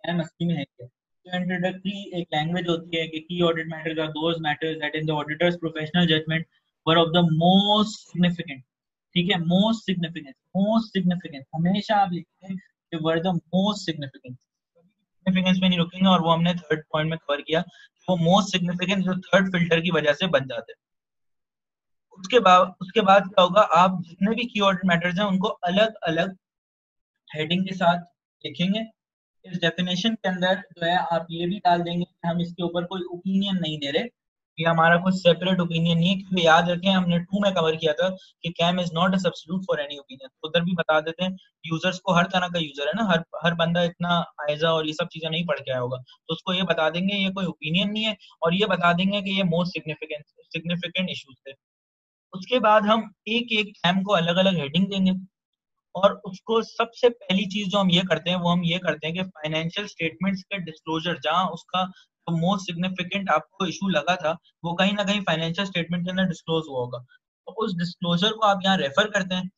कैम असली में है क्या। तो इंट्रोडक्टरी एक लैंग्वेज होती है कि key audit matters are those matters that in the auditor's professional judgement were of the most significant. ठीक है, मोस्ट सिग्निफिकेंट, मोस्ट सिग्निफिकेंट हमेशा आप लिखेंगे कि word the most significant, significance में नहीं रुकेंगे। और वो हमने थर्ड पॉइंट में कवर किया, वो मोस्ट सिग्निफिकेंट जो थर्ड फिल्टर की वजह से बन जाते हैं। उसके बाद क्या होगा, आप जितने भी कीवर्ड मैटर्स हैं उनको अलग अलग हेडिंग के साथ लिखेंगे। इस डेफिनेशन के अंदर जो है आप ये भी डाल देंगे कि हम इसके ऊपर कोई ओपिनियन नहीं दे रहे, ये हमारा कुछ सेपरेट ओपिनियन नहीं है, क्योंकि याद रखें हमने 2 में कवर किया था कि KAM is not a substitute for any opinion. तो उधर भी बता देते हैं, यूजर्स को हर तरह का यूजर है ना, हर बंदा इतना आयजा और ये सब चीजें नहीं पढ़ के आया होगा, तो उसको ये बता देंगे ये कोई ओपिनियन नहीं है, और ये बता देंगे कि ये मोस्ट सिग्निफिकेंट इश्यूज थे। उसके बाद हम एक एक कैम को अलग अलग हेडिंग देंगे, और उसको सबसे पहली चीज जो हम ये करते हैं वो हम ये करते हैं कि फाइनेंशियल स्टेटमेंट्स के डिस्क्लोजर, जहां उसका जो मोस्ट सिग्निफिकेंट आपको इशू लगा था वो कहीं ना कहीं फाइनेंशियल स्टेटमेंट के अंदर डिस्क्लोज हुआ होगा, तो उस डिस्क्लोजर को आप यहाँ रेफर करते हैं,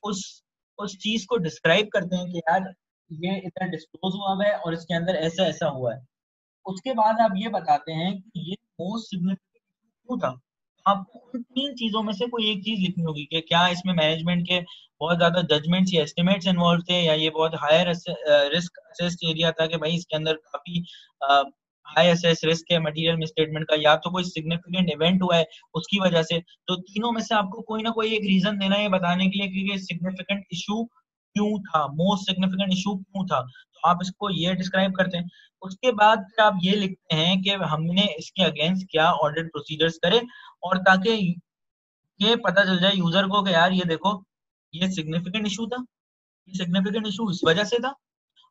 उस उस चीज को डिस्क्राइब करते हैं कि यार ये इतना डिस्क्लोज हुआ है और इसके अंदर ऐसा ऐसा हुआ है। उसके बाद आप ये बताते हैं कि ये मोस्ट सिग्निफिकेंट क्यों था। आपको उन 3 चीजों में से कोई एक चीज लिखनी होगी कि क्या इसमें मैनेजमेंट के बहुत ज्यादा जजमेंट्स या एस्टिमेट्स इन्वॉल्व थे, या ये बहुत हायर रिस्क असेस्ड एरिया था कि भाई इसके अंदर काफी हाई असेस रिस्क है मटेरियल मिसस्टेटमेंट का, या तो कोई सिग्निफिकेंट इवेंट हुआ है उसकी वजह से। तो तीनों में से आपको कोई ना कोई एक रीजन देना है बताने के लिए कि सिग्निफिकेंट इशू क्यों था, मोस्ट सिग्निफिकेंट इशू क्यों था, तो आप इसको ये डिस्क्राइब करते हैं। उसके बाद आप ये लिखते हैं कि हमने इसके अगेंस्ट क्या ऑडिट प्रोसीजर्स करे, और ताकि ये पता चल जाए यूजर को कि यार ये देखो ये सिग्निफिकेंट इशू था, ये सिग्निफिकेंट इशू इस वजह से था,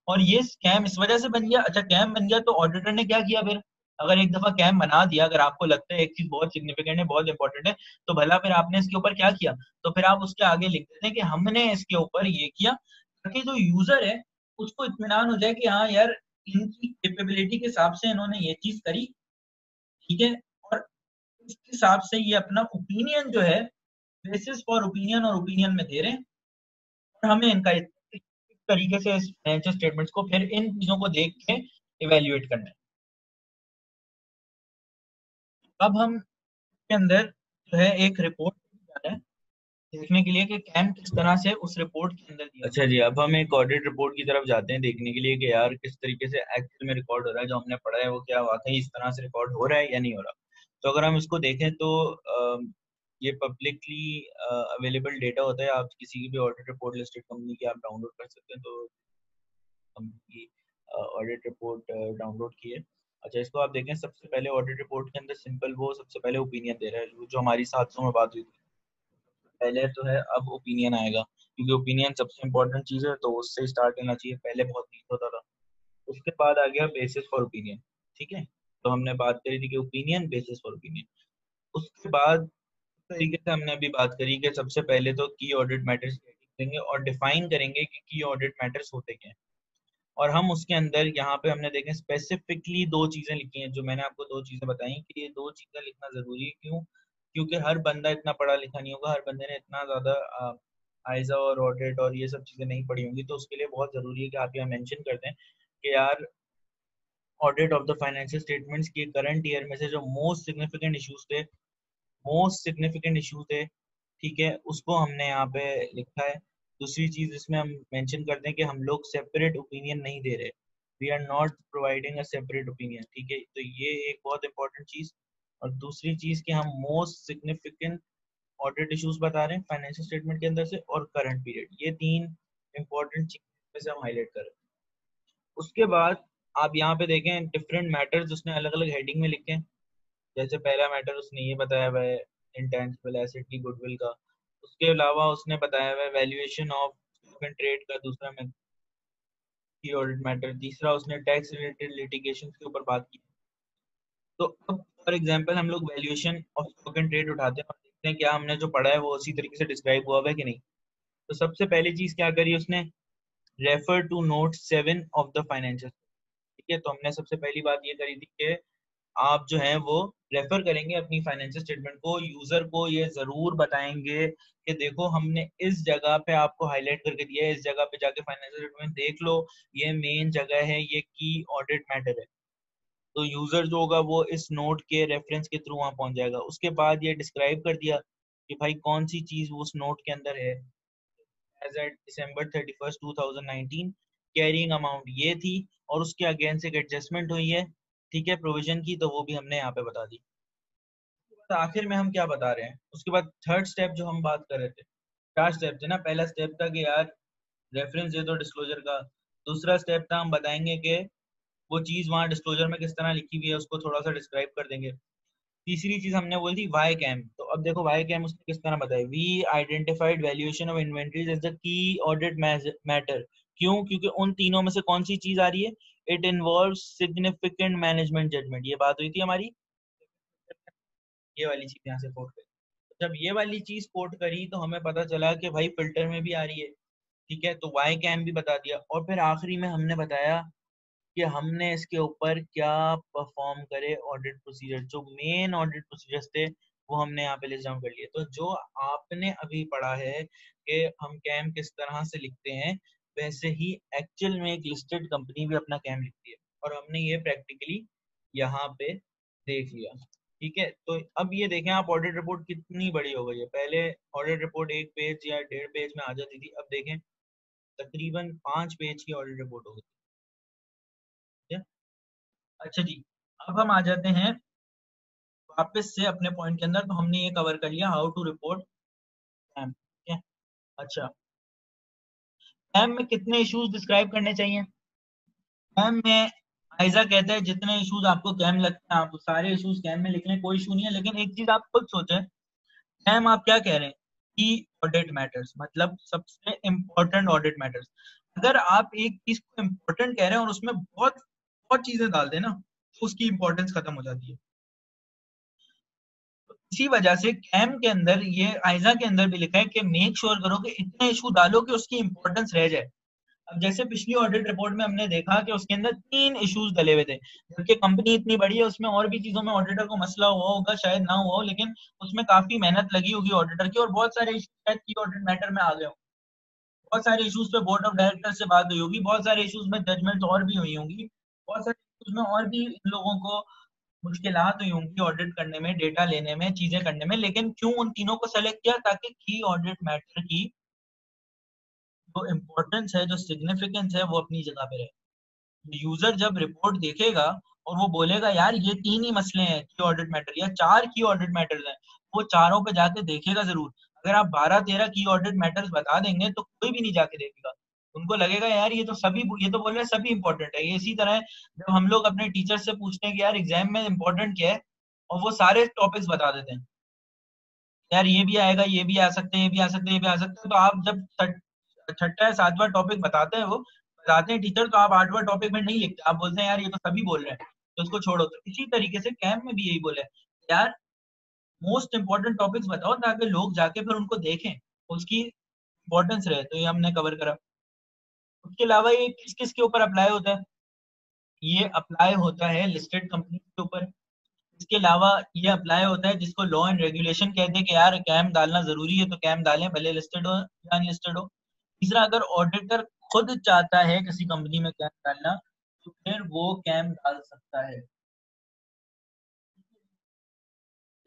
और ये स्कैम इस वजह से बन गया। अच्छा कैम बन गया तो ऑडिटर ने क्या किया फिर, अगर एक दफा कैम बना दिया, अगर आपको लगता है एक चीज बहुत सिग्निफिकेंट है बहुत इंपॉर्टेंट है, तो भला फिर आपने इसके ऊपर क्या किया, तो फिर आप उसके आगे लिख देते हैं कि हमने इसके ऊपर ये किया, ताकि जो यूजर है उसको इत्मीनान हो जाए कि हाँ यार इनकी कैपेबिलिटी के हिसाब से इन्होंने ये चीज करी, ठीक है, और इसके हिसाब से ये अपना ओपिनियन जो है बेसिस फॉर ओपिनियन और ओपिनियन में दे रहे हैं, और हमें इनका इस तरीके से फाइनेंशियल स्टेटमेंट्स को फिर इन चीजों को देख के इवेल्युएट करना है। अब हम के अंदर जो है एक रिपोर्ट है देखने के लिए कि कैम किस तरह से उस रिपोर्ट के अंदर दिया। अच्छा जी, अब हम एक ऑडिट रिपोर्ट की तरफ जाते हैं देखने के लिए कि यार किस तरीके से एक्चुअल में रिकॉर्ड हो रहा है, जो हमने पढ़ा है वो क्या वाकई इस तरह से रिकॉर्ड हो रहा है या नहीं हो रहा। तो अगर हम इसको देखें तो ये पब्लिकली अवेलेबल डेटा होता है, आप किसी की भी ऑडिट रिपोर्ट लिस्टेड कंपनी की आप डाउनलोड कर सकते हैं। तो कंपनी की ऑडिट रिपोर्ट डाउनलोड की है। अच्छा इसको आप देखें, सबसे पहले ऑडिट रिपोर्ट के अंदर सिंपल वो सबसे पहले ओपिनियन दे रहा है, जो हमारी 700 में बात हुई थी पहले तो है, अब ओपिनियन आएगा, क्योंकि ओपिनियन सबसे इंपॉर्टेंट चीज है तो उससे स्टार्ट करना चाहिए, पहले बहुत नीट होता था। उसके बाद आ गया बेसिस फॉर ओपिनियन, ठीक है, तो हमने बात करी थी कि ओपिनियन बेसिस फॉर ओपिनियन। उसके बाद तरीके से हमने अभी बात करी कि सबसे पहले तो की ऑडिट मैटर्स देंगे और डिफाइन करेंगे कि की ऑडिट मैटर्स होते क्या हैं, और हम उसके अंदर यहाँ पे हमने देखें स्पेसिफिकली 2 चीजें लिखी हैं, जो मैंने आपको 2 चीजें बताई कि ये 2 चीजें लिखना जरूरी है। क्यों? क्योंकि हर बंदा इतना पढ़ा लिखा नहीं होगा, हर बंदे ने इतना ज्यादा आइजा और ऑडिट और ये सब चीजें नहीं पढ़ी होंगी, तो उसके लिए बहुत जरूरी है कि आप यहाँ मेंशन कर दें कि यार audit of the financial statements के करंट ईयर में से जो मोस्ट सिग्निफिकेंट इश्यूज थे, मोस्ट सिग्निफिकेंट इशू थे, ठीक है, उसको हमने यहाँ पे लिखा है। दूसरी चीज इसमें हम मेंशन करते हैं कि हम लोग सेपरेट ओपिनियन नहीं दे रहे, we are not providing a separate opinion, ठीक है, तो ये एक बहुत इंपॉर्टेंट चीज। और दूसरी चीज कि हम मोस्ट सिग्निफिकेंट ऑडिट इश्यूज बता रहे हैं फाइनेंशियल स्टेटमेंट के अंदर से, और करंट पीरियड, ये 3 इंपॉर्टेंट चीज में से हम हाईलाइट कर रहे हैं। उसके बाद आप यहाँ पे देखें डिफरेंट मैटर्स उसने अलग अलग हेडिंग में लिखे हैं। जैसे पहला मैटर उसने ये बताया हुआ है इंटेंजिबल एसेट की, गुडविल का। उसके अलावा उसने बताया हुआ है valuation of stock and trade का, दूसरा में की ऑडिट मैटर। तीसरा उसने टैक्स रिलेटेड लिटिगेशन के ऊपर बात की। तो अब फॉर एग्जांपल हम लोग valuation of stock and trade उठाते हैं और देखते हैं क्या हमने जो पढ़ा है वो उसी तरीके से डिस्क्राइब हुआ है कि नहीं। तो सबसे पहली चीज क्या करी उसने, refer to note 7 of the financial, ठीक है, तो हमने सबसे पहली बात ये करी थी कि आप जो है वो रेफर करेंगे अपनी फाइनेंशियल स्टेटमेंट को, यूजर को ये जरूर बताएंगे कि देखो हमने इस जगह पे आपको हाईलाइट करके दिया है, इस जगह पे जाके फाइनेंशियल स्टेटमेंट देख लो, ये मेन जगह है, ये की ऑडिट मैटर है। तो यूजर जो होगा वो इस नोट के रेफरेंस के थ्रू वहां पहुंच जाएगा। उसके बाद ये डिस्क्राइब कर दिया कि भाई कौन सी चीज उस नोट के अंदर है। As at December 31st 2019 carrying amount ये थी और उसके अगेंस्ट एक एडजस्टमेंट हुई है, ठीक है, प्रोविजन की, तो वो भी हमने यहाँ पे बता दी। तो आखिर में हम क्या बता रहे हैं, उसके बाद थर्ड स्टेप जो हम बात कर रहे थे, चार स्टेप थे ना। पहला स्टेप था कि यार रेफरेंस दे दो डिस्क्लोजर का। दूसरा स्टेप था हम बताएंगे कि वो चीज वहाँ डिस्क्लोजर में किस तरह लिखी हुई है, उसको थोड़ा सा डिस्क्राइब कर देंगे। तीसरी चीज हमने बोली थी वाई कैम। तो अब देखो वाई कैम उसने किस तरह बताया, we identified valuation of inventories as the key audit matter. क्यों? क्योंकि उन तीनों में से कौन सी चीज आ रही है, it involve significant management judgement. ये बात हुई थी हमारी, ये वाली चीज यहाँ से कोट करी। तो जब ये वाली चीज कोट करी तो हमें पता चला कि भाई फिल्टर में भी आ रही है, ठीक है, तो वाई कैम भी बता दिया। और फिर आखिरी में हमने बताया कि हमने इसके ऊपर क्या परफॉर्म करे ऑडिट प्रोसीजर, जो मेन ऑडिट प्रोसीजर्स थे वो हमने यहाँ पे लिस्ट डाउन कर लिए। तो जो आपने अभी पढ़ा है कि हम कैम किस तरह से लिखते हैं, वैसे ही एक्चुअल में एक लिस्टेड कंपनी भी अपना कैम लिखती है, और हमने ये प्रैक्टिकली यहाँ पे देख लिया, ठीक है। तो अब ये देखें आप, ऑडिट रिपोर्ट कितनी बड़ी हो गई है। पहले ऑडिट रिपोर्ट 1 पेज या 1.5 पेज में आ जाती थी, अब देखें तकरीबन 5 पेज की ऑडिट रिपोर्ट हो गई है। अच्छा जी, अब हम आ जाते हैं वापस से अपने पॉइंट के अंदर। तो हमने ये कवर कर लिया हाउ टू रिपोर्ट कैम, ठीक है। अच्छा, कैम में कितने इश्यूज डिस्क्राइब करने चाहिए? कैम में आयजा कहता है जितने इश्यूज आपको कैम लगते हैं आप सारे इश्यूज कैम में लिख लें, कोई इशू नहीं है। लेकिन एक चीज आप खुद सोचें, कैम आप क्या कह रहे हैं कि ऑडिट मैटर्स, मतलब सबसे इंपॉर्टेंट ऑडिट मैटर्स। अगर आप एक चीज को इंपॉर्टेंट कह रहे हैं और उसमें बहुत बहुत चीजें डाल दें ना, तो उसकी इंपॉर्टेंस खत्म हो जाती है। इसी वजह से कैम के अंदर, ये आयजा के अंदर भी लिखा है कि मेक श्योर करो कि इतने इशू डालो कि उसकी इंपॉर्टेंस रह जाए। अब जैसे पिछली ऑडिट रिपोर्ट में हमने देखा कि उसके अंदर 3 इश्यूज डले हुए थे, जबकि कंपनी इतनी बड़ी है, उसमें और भी चीजों में ऑडिटर को मसला हुआ होगा, शायद ना हुआ हो, लेकिन उसमें काफी मेहनत लगी होगी ऑडिटर की, और बहुत सारे इशू शायद की ऑडिट मैटर में आ गए हो। बहुत सारे इश्यूज पे बोर्ड ऑफ डायरेक्टर से बात हुई होगी, बहुत सारे इश्यूज में जजमेंट और भी हुई होंगी, बहुत सारे इश्यूज में और भी इन लोगों को मुश्किलात हुई होंगी ऑडिट करने में, डेटा लेने में, चीजें करने में। लेकिन क्यों उन तीनों को सेलेक्ट किया? ताकि की ऑडिट मैटर की जो इम्पोर्टेंस है, जो सिग्निफिकेंस है, वो अपनी जगह पे रहे। यूजर जब रिपोर्ट देखेगा और वो बोलेगा यार ये 3 ही मसले हैं की ऑडिट मैटर, या 4 की ऑडिट मैटर्स हैं, वो चारों पे जाके देखेगा जरूर। अगर आप 12-13 की ऑडिट मैटर्स बता देंगे तो कोई भी नहीं जाके देखेगा, उनको लगेगा यार ये तो सभी, ये तो बोल रहे हैं सभी इंपॉर्टेंट है। ये इसी तरह है जब हम लोग अपने टीचर से पूछते हैं कि यार एग्जाम में इंपॉर्टेंट क्या है, और वो सारे टॉपिक्स बता देते हैं, यार ये भी आएगा, ये भी आ सकते हैं, ये भी आ सकते हैं, ये भी आ सकते हैं। तो आप जब छठा या सातवां टॉपिक बताते हैं, वो बताते हैं टीचर, तो आप 8वां टॉपिक में नहीं लिखते, आप बोलते हैं यार ये तो सभी बोल रहे हैं तो उसको छोड़ो। तो इसी तरीके से कैम्प में भी यही बोले यार, मोस्ट इंपॉर्टेंट टॉपिक्स बताओ ताकि लोग जाके फिर उनको देखें, उसकी इंपॉर्टेंस रहे। तो ये हमने कवर करा। उसके अलावा ये किस किस के ऊपर अप्लाई होता है? ये अप्लाई होता है लिस्टेड कंपनी के ऊपर। इसके अलावा ये अप्लाई होता है जिसको लॉ एंड रेगुलेशन कहते हैं कि यार कैम डालना जरूरी है, तो कैम डालें, भले लिस्टेड हो या अनलिस्टेड हो। तीसरा, अगर ऑडिटर खुद चाहता है किसी कंपनी में कैम डालना, तो फिर वो कैम डाल सकता है,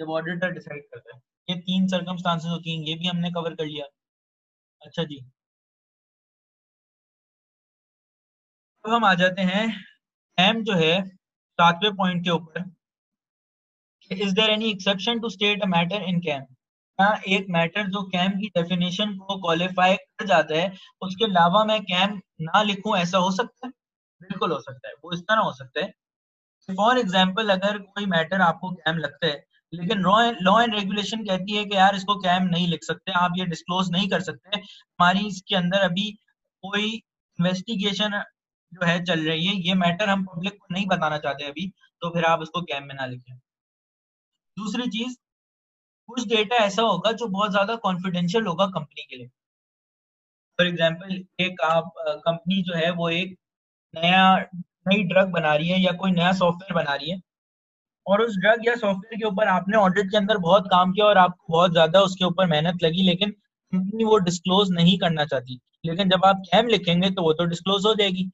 जब ऑडिटर डिसाइड करता है। ये 3 सर्कमस्टांसेस होती हैं, ये भी हमने कवर कर लिया। अच्छा जी, अब हम आ जाते हैं कैम जो है 7वें पॉइंट के ऊपर, is there any exception to state a matter in KAM? क्या एक मैटर जो कैम की डेफिनेशन को क्वालिफाई कर जाता है, उसके अलावा मैं कैम ना लिखूं, ऐसा हो सकता है? बिल्कुल हो सकता है, वो इस तरह हो सकता है। फॉर एग्जाम्पल, अगर कोई मैटर आपको कैम लगता है, लेकिन लॉ एंड रेगुलेशन कहती है कि यार इसको कैम नहीं लिख सकते, आप ये डिस्क्लोज नहीं कर सकते, हमारी इसके अंदर अभी कोई इन्वेस्टिगेशन जो है चल रही है, ये मैटर हम पब्लिक को नहीं बताना चाहते अभी, तो फिर आप इसको कैम में ना लिखें। दूसरी चीज, कुछ डेटा ऐसा होगा जो बहुत ज्यादा कॉन्फिडेंशियल होगा कंपनी के लिए। फॉर एग्जाम्पल, एक आप कंपनी जो है वो एक नया नई ड्रग बना रही है या कोई नया सॉफ्टवेयर बना रही है, और उस ड्रग या सॉफ्टवेयर के ऊपर आपने ऑडिट के अंदर बहुत काम किया और आपको बहुत ज्यादा उसके ऊपर मेहनत लगी, लेकिन कंपनी वो डिस्क्लोज नहीं करना चाहती। लेकिन जब आप कैम लिखेंगे तो वो तो डिस्क्लोज हो जाएगी।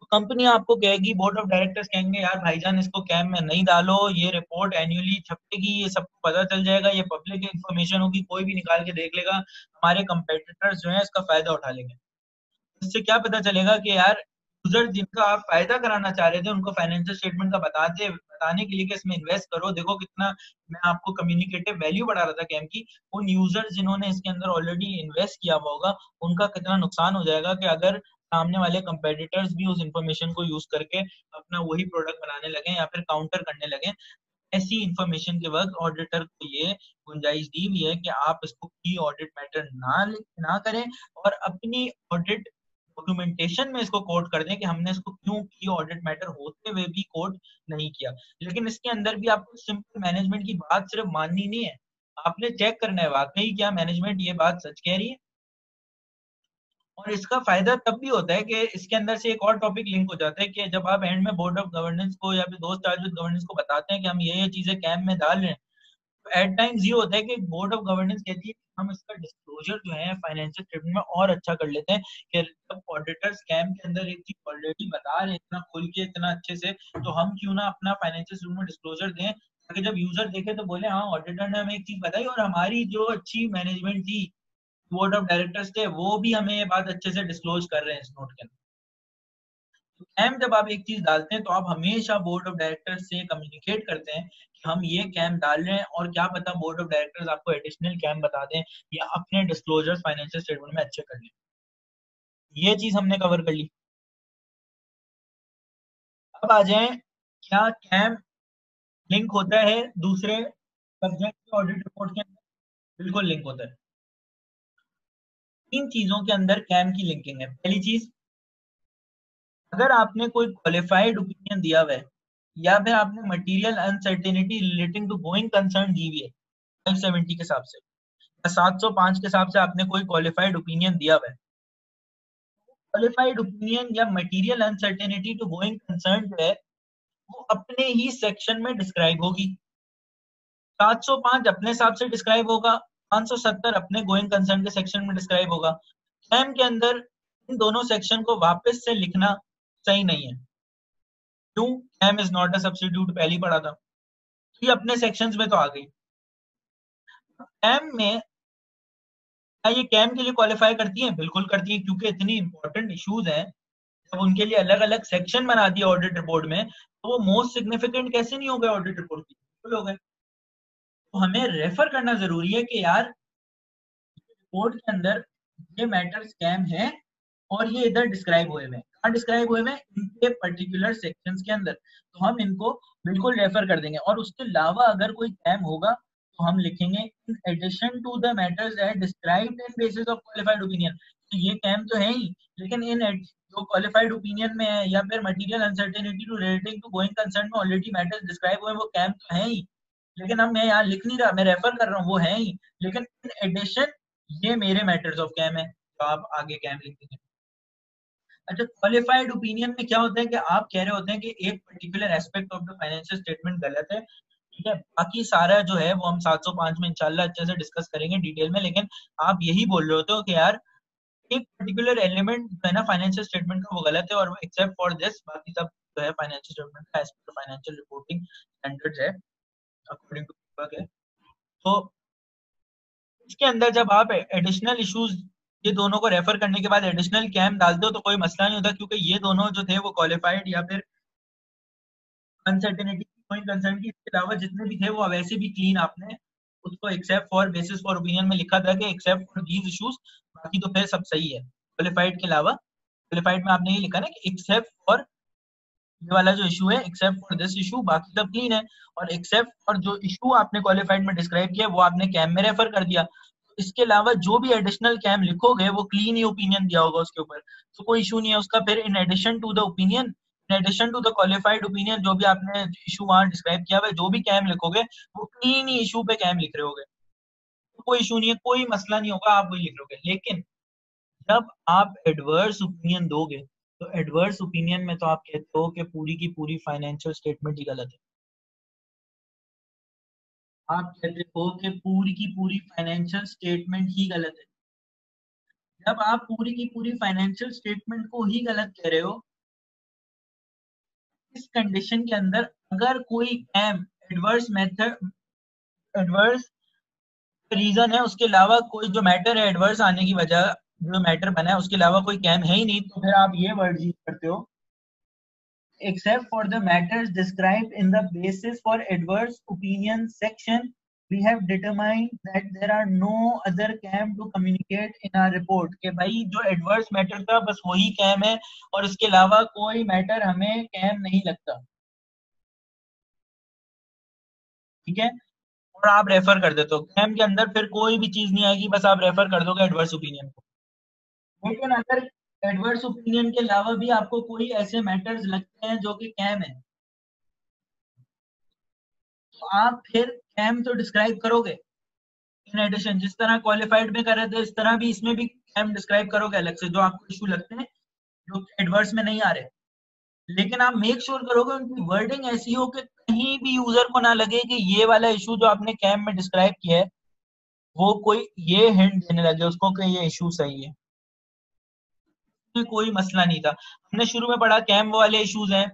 कंपनी आपको कहेगी, बोर्ड ऑफ डायरेक्टर्स कहेंगे यार भाईजान इसको कैम में नहीं डालो, ये रिपोर्ट एनुअली छपेगी, ये सबको पता चल जाएगा, ये पब्लिक इंफॉर्मेशन होगी, कोई भी निकाल के देख लेगा, हमारे कंपेटिटर्स जो है इसका फायदा उठा लेंगे। इससे क्या पता चलेगा कि यार यूजर जिनका आप फायदा कराना चाह रहे थे उनको फाइनेंशियल स्टेटमेंट का बताने के लिए कि इसमें इन्वेस्ट करो, देखो कितना मैं आपको कम्युनिकेटिव वैल्यू बढ़ा रहा था कैम की, उन यूजर जिन्होंने इसके अंदर ऑलरेडी इन्वेस्ट किया हुआ होगा उनका कितना नुकसान हो जाएगा कि अगर सामने वाले कंपेटिटर्स भी उस इंफॉर्मेशन को यूज करके अपना वही प्रोडक्ट बनाने लगे या फिर काउंटर करने लगे। ऐसी इंफॉर्मेशन के वक्त ऑडिटर को ये गुंजाइश दी हुई है कि आप इसको की ऑडिट मैटर ना करें और अपनी ऑडिट डॉक्यूमेंटेशन में इसको कोट कर दें कि हमने इसको क्यों की ऑडिट मैटर होते हुए भी कोट नहीं किया। लेकिन इसके अंदर भी आपको सिंपल मैनेजमेंट की बात सिर्फ माननी नहीं है, आपने चेक करना है वाकई क्या मैनेजमेंट ये बात सच कह रही है। और इसका फायदा तब भी होता है कि इसके अंदर से एक और टॉपिक लिंक हो जाता है कि जब आप एंड में बोर्ड ऑफ गवर्नेंस को या फिर दोस्त चार्ज विद गवर्नेंस को बताते हैं कि हम ये चीजें कैम में डाल रहे हैं, तो एट टाइम्स ये होता है कि बोर्ड ऑफ गवर्नेंस कहती है कि हम इसका डिस्क्लोजर जो है फाइनेंशियल स्टेटमेंट में और अच्छा कर लेते हैं कि जब ऑडिटर्स कैम के अंदर एक चीज ऑलरेडी बता रहे हैं इतना खोल के इतना अच्छे से, तो हम क्यों ना अपना फाइनेंशियल स्टेटमेंट डिस्क्लोजर दें ताकि जब यूजर देखे तो बोले हाँ ऑडिटर ने हमें एक चीज बताई और हमारी जो अच्छी मैनेजमेंट थी, बोर्ड ऑफ डायरेक्टर्स थे, वो भी हमें ये बात अच्छे से डिस्क्लोज कर रहे हैं इस नोट के अंदर। तो कैम जब आप एक चीज डालते हैं तो आप हमेशा बोर्ड ऑफ डायरेक्टर्स से कम्युनिकेट करते हैं कि हम ये कैम डाल रहे हैं और क्या पता बोर्ड ऑफ डायरेक्टर्स आपको एडिशनल कैम बता दें या अपने डिस्क्लोजर फाइनेंशियल स्टेटमेंट में अच्छे कर लें। ये चीज हमने कवर कर ली। अब आ जाए, क्या कैम लिंक होता है दूसरे सब्जेक्ट के ऑडिट रिपोर्ट के अंदर? बिल्कुल लिंक होता है। तीन चीजों के अंदर कैम की लिंकिंग है। पहली चीज, अगर आपने कोई क्वालिफाइड ओपिनियन दिया हुआ है या फिर आपने material uncertainty relating to going concern दी हुई है 570 के हिसाब से या 705 के हिसाब से आपने कोई क्वालिफाइड ओपिनियन दिया हुआ है, क्वालिफाइड ओपिनियन या material uncertainty to going concern जो है वो अपने ही सेक्शन में डिस्क्राइब होगी। 705 अपने हिसाब से डिस्क्राइब होगा, 570 अपने गोइंग कंसर्न के सेक्शन में डिस्क्राइब होगा। कैम के अंदर इन दोनों सेक्शन को वापस से लिखना सही नहीं है। क्यों? KAM is not a substitute, पहले ही पढ़ा था। ये अपने सेक्शंस में तो आ गई। कैम में क्या ये कैम के लिए क्वालिफाई करती हैं? बिल्कुल करती हैं, क्योंकि इतनी इंपॉर्टेंट इश्यूज हैं। जब उनके लिए अलग अलग सेक्शन बना दिया ऑडिट रिपोर्ट में, तो वो मोस्ट सिग्निफिकेंट कैसे नहीं हो गए ऑडिट रिपोर्ट की? बिल्कुल हो गए। तो हमें रेफर करना जरूरी है कि यार रिपोर्ट के अंदर ये मैटर स्कैम है और ये इधर डिस्क्राइब हुए हैं। कहाँ डिस्क्राइब हुए हैं? इनके पर्टिकुलर सेक्शंस के अंदर। तो हम इनको बिल्कुल रेफर कर देंगे। और उसके अलावा अगर कोई स्कैम होगा तो हम लिखेंगे in addition to the matters as described in basis of qualified opinion. तो ये कैम तो है ही, लेकिन इन जो क्वालिफाइड ओपिनियन में है या फिर material uncertainty to relating to going concern में ऑलरेडी मैटर्स डिस्क्राइब हुए हैं, वो कैम तो है ही। लेकिन अब मैं यहाँ लिख नहीं रहा, मैं रेफर कर रहा हूँ, वो है ही। लेकिन इन एडिशन ये मेरे मैटर्स ऑफ कैम है तो आप आगे कैम लिख देंगे। अच्छा, क्वालिफाइड ओपिनियन में क्या होता है कि आप कह रहे होते हैं कि एक particular aspect of the financial statement गलत है, ठीक है, बाकी सारा जो है वो हम 705 में इंशाल्लाह अच्छे से डिस्कस करेंगे डिटेल में। लेकिन आप यही बोल रहे होते हो कि यार एक पर्टिकुलर एलिमेंट जो है ना फाइनेंशियल स्टेटमेंट का वो गलत है और एक्सेप्ट फॉर दिस बाकी सब जो है फाइनेंशियल स्टेटमेंट का as per financial reporting standards है, अकॉर्डिंग टू है। तो इसके अंदर जब आप एडिशनल इश्यूज ये दोनों को रेफर करने के बाद एडिशनल कैम डालते हो तो कोई मसला नहीं होता, क्योंकि ये दोनों जो थे वो क्वालिफाइड या फिर अनसर्टेनिटी कोई कंसर्न की इसके अलावा जितने भी थे वो वैसे भी क्लीन आपने उसको except for basis for opinion में लिखा था कि एक्सेप्ट फॉर दीज इश्यूज, बाकी तो फिर सब सही है क्वालिफाइड के अलावा। क्वालिफाइड में आपने ये लिखा ना कि एक्सेप्ट फॉर ये वाला जो इशू है, एक्सेप्ट फॉर दिस इशू, बाकी सब क्लीन है। और एक्सेप्ट फॉर जो इशू आपने क्वालिफाइड में डिस्क्राइब किया वो आपने कैम में रेफर कर दिया। इसके अलावा जो भी एडिशनल कैम लिखोगे वो क्लीन ही ओपिनियन दिया होगा उसके ऊपर, तो कोई इशू नहीं है उसका। फिर in addition to the opinion, in addition to the qualified opinion, जो भी आपने इशू वहां डिस्क्राइब किया हुआ है, जो भी कैम लिखोगे वो क्लीन ही इशू पे कैम लिख रहे होगे, तो कोई इशू नहीं है, कोई मसला नहीं होगा, आप वही लिख रहे होगे। लेकिन जब आप एडवर्स ओपिनियन दोगे तो एडवर्स ओपिनियन में तो आप कहते हो कि पूरी की पूरी फाइनेंशियल स्टेटमेंट ही गलत है। आप कहते हो कि पूरी की पूरी फाइनेंशियल स्टेटमेंट ही गलत है। जब आप पूरी की पूरी फाइनेंशियल स्टेटमेंट को ही गलत कह रहे हो इस कंडीशन के अंदर अगर कोई कैम एडवर्स रीजन है उसके अलावा कोई जो मैटर है एडवर्स आने की वजह जो मैटर बना है उसके अलावा कोई कैम है ही नहीं, तो फिर आप ये वर्ड यूज करते हो except for the matters described in the basis for adverse opinion section, we have determined that there are no other cam to communicate in our report। के भाई जो एडवर्स मैटर था बस वही कैम है और इसके अलावा कोई मैटर हमें कैम नहीं लगता, ठीक है। और आप रेफर कर देते हो कैम के अंदर, फिर कोई भी चीज नहीं आएगी, बस आप रेफर कर दोगे एडवर्स ओपिनियन को। लेकिन अगर एडवर्स ओपिनियन के अलावा भी आपको कोई ऐसे मैटर्स लगते हैं जो कि कैम है, तो आप फिर कैम तो डिस्क्राइब करोगे। इन एडिशन जिस तरह क्वालिफाइड में कर रहे थे इस तरह भी इसमें भी कैम डिस्क्राइब करोगे अलग से, जो आपको इशू लगते हैं जो एडवर्स में नहीं आ रहे। लेकिन आप मेक श्योर करोगे उनकी वर्डिंग ऐसी हो कि कहीं भी यूजर को ना लगे कि ये वाला इशू जो आपने कैम में डिस्क्राइब किया है वो कोई ये हिंट देने लगे उसको कि ये इशू सही है। कोई मसला नहीं था। हमने शुरू में पढ़ा कैम वो वाले इश्यूज हैं,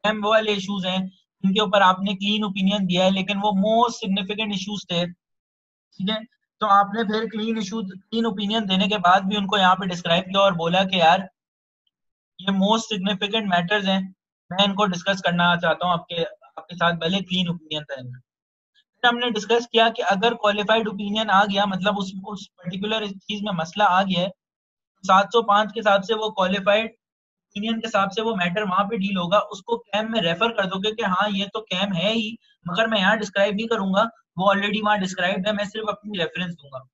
कैम वो वाले इश्यूज हैं जिनके ऊपर आपने क्लीन ओपिनियन दिया है, लेकिन वो मोस्ट सिग्निफिकेंट इश्यूज थे, ठीक है। तो आपने फिर क्लीन ओपिनियन देने के बाद भी उनको यहाँ पे डिस्क्राइब किया और बोला कि यार ये मोस्ट सिग्निफिकेंट मैटर्स हैं, मैं इनको डिस्कस करना चाहता हूँ आपके आपके साथ, भले क्लीन ओपिनियन था इनमें। फिर हमने डिस्कस किया कि अगर क्वालिफाइड ओपिनियन आ गया, मतलब उस पर्टिकुलर चीज में मसला आ गया है, 705 के हिसाब से वो क्वालिफाइड ओपिनियन के हिसाब से वो मैटर वहां पे डील होगा, उसको कैम में रेफर कर दोगे कि हाँ ये तो कैम है ही, मगर मैं यहाँ डिस्क्राइब नहीं करूंगा, वो ऑलरेडी वहां डिस्क्राइब है, मैं सिर्फ अपनी रेफरेंस दूंगा।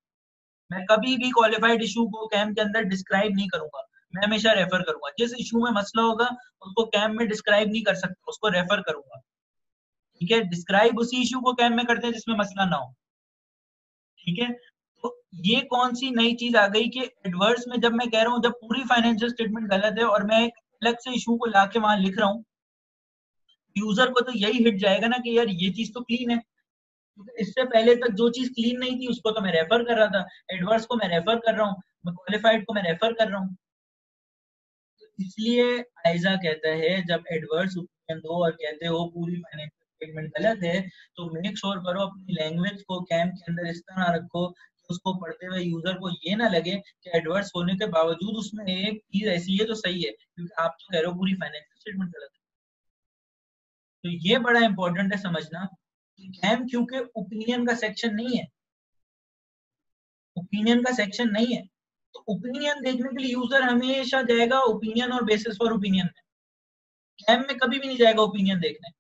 मैं कभी भी क्वालिफाइड इशू को कैम के अंदर डिस्क्राइब नहीं करूंगा, मैं हमेशा रेफर करूंगा। जिस इशू में मसला होगा उसको कैम में डिस्क्राइब नहीं कर सकता, उसको रेफर करूंगा, ठीक है। डिस्क्राइब उसी इशू को कैम में करते हैं जिसमें मसला ना हो, ठीक है। तो ये कौन सी नई चीज आ गई कि एडवर्स में जब मैं कह रहा हूँ जब पूरी फाइनेंशियल स्टेटमेंट गलत है और मैं एक अलग से इशू को लाके वहां लिख रहा हूँ, यूजर को तो यही हिट जाएगा ना कि यार ये चीज तो क्लीन है, क्योंकि इससे पहले तक जो चीज क्लीन नहीं थी उसको तो मैं रेफर कर रहा था, एडवर्स को मैं रेफर कर रहा हूँ, मैं क्वालिफाइड को मैं रेफर कर रहा हूँ। इसलिए आयजा कहता है जब एडवर्स ओपिनियन दो और कहते हो पूरी फाइनेंशियल स्टेटमेंट गलत है, तो मेक श्योर करो अपनी लैंग्वेज को कैम के अंदर इस तरह रखो कि उसको पढ़ते हुए यूजर को ये ना लगे कि एडवर्स होने के बावजूद उसमें एक चीज ऐसी है तो सही है, क्योंकि आप तो कह रहे हो पूरी फाइनेंशियल स्टेटमेंट गलत है। तो ये बड़ा इंपॉर्टेंट है समझना कि कैम क्योंकि ओपिनियन का सेक्शन नहीं है, ओपिनियन का सेक्शन नहीं है, तो ओपिनियन देखने के लिए यूजर हमेशा जाएगा ओपिनियन और बेसिस फॉर ओपिनियन में, कैम में कभी भी नहीं जाएगा ओपिनियन देखने।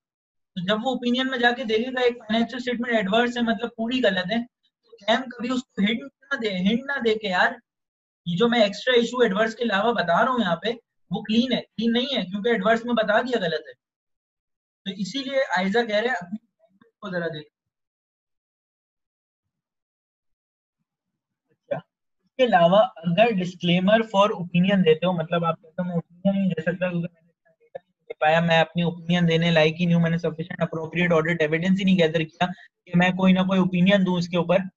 तो जब वो ओपिनियन में जाके देखेगा एक फाइनेंशियल स्टेटमेंट एडवर्स है मतलब पूरी गलत है, तो कैम कभी उसको हिंट ना दे के यार ये जो मैं एक्स्ट्रा इशू एडवर्स के अलावा बता रहा हूँ यहाँ पे वो क्लीन है, क्लीन नहीं है क्योंकि एडवर्स में बता दिया गलत है। तो इसीलिए आयजा कह रहे हैं अपनी को जरा देख। अच्छा, इसके अलावा अगर डिस्क्लेमर फॉर ओपिनियन देते हो, मतलब आप कहते हो मैं ओपिनियन नहीं दे सकता क्योंकि मैंने इतना डेटा नहीं दे पाया, मैं अपनी ओपिनियन देने लायक ही नहीं हूँ, मैंने सफिशिएंट अप्रोप्रिएट ऑडिट एविडेंस ही नहीं गैदर किया कि मैं कोई ना कोई ओपिनियन दूं इसके ऊपर,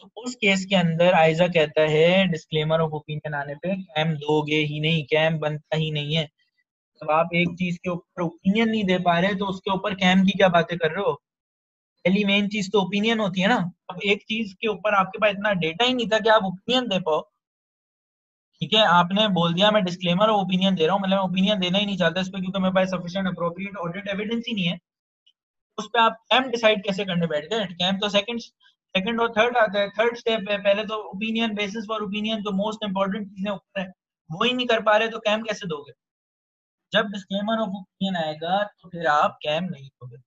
तो उस केस के अंदर आयजा कहता है डिस्क्लेमर ऑफ ओपिनियन आने पे कैम दोगे ही नहीं, कैम बनता ही नहीं है। अब आप एक चीज के ऊपर ओपिनियन नहीं दे पा रहे तो उसके ऊपर कैम की क्या बातें कर रहे हो। पहली मेन चीज तो ओपिनियन होती है ना। अब एक चीज के ऊपर आपके पास इतना डेटा ही नहीं था कि आप ओपिनियन दे पाओ, ठीक है, आपने बोल दिया मैं डिस्क्लेमर और ओपिनियन दे रहा हूँ, मतलब मैं ओपिनियन देना ही नहीं चाहता इस पे क्योंकि मेरे पास सफिशिएंट अप्रोप्रिएट ऑडिट एविडेंस ही नहीं है। उस पे आप कैम डिसाइड कैसे करने बैठ गए। कैम तो सेकंड सेकंड और थर्ड आता है, थर्ड स्टेप है, पहले तो ओपिनियन बेसिस फॉर ओपिनियन जो मोस्ट इंपॉर्टेंट चीजें ऊपर है वो ही नहीं कर पा रहे तो कैम कैसे दोगे। जब डिस्क्लेमर ऑफ ओपिनियन आएगा तो फिर आप कैम नहीं दोगे।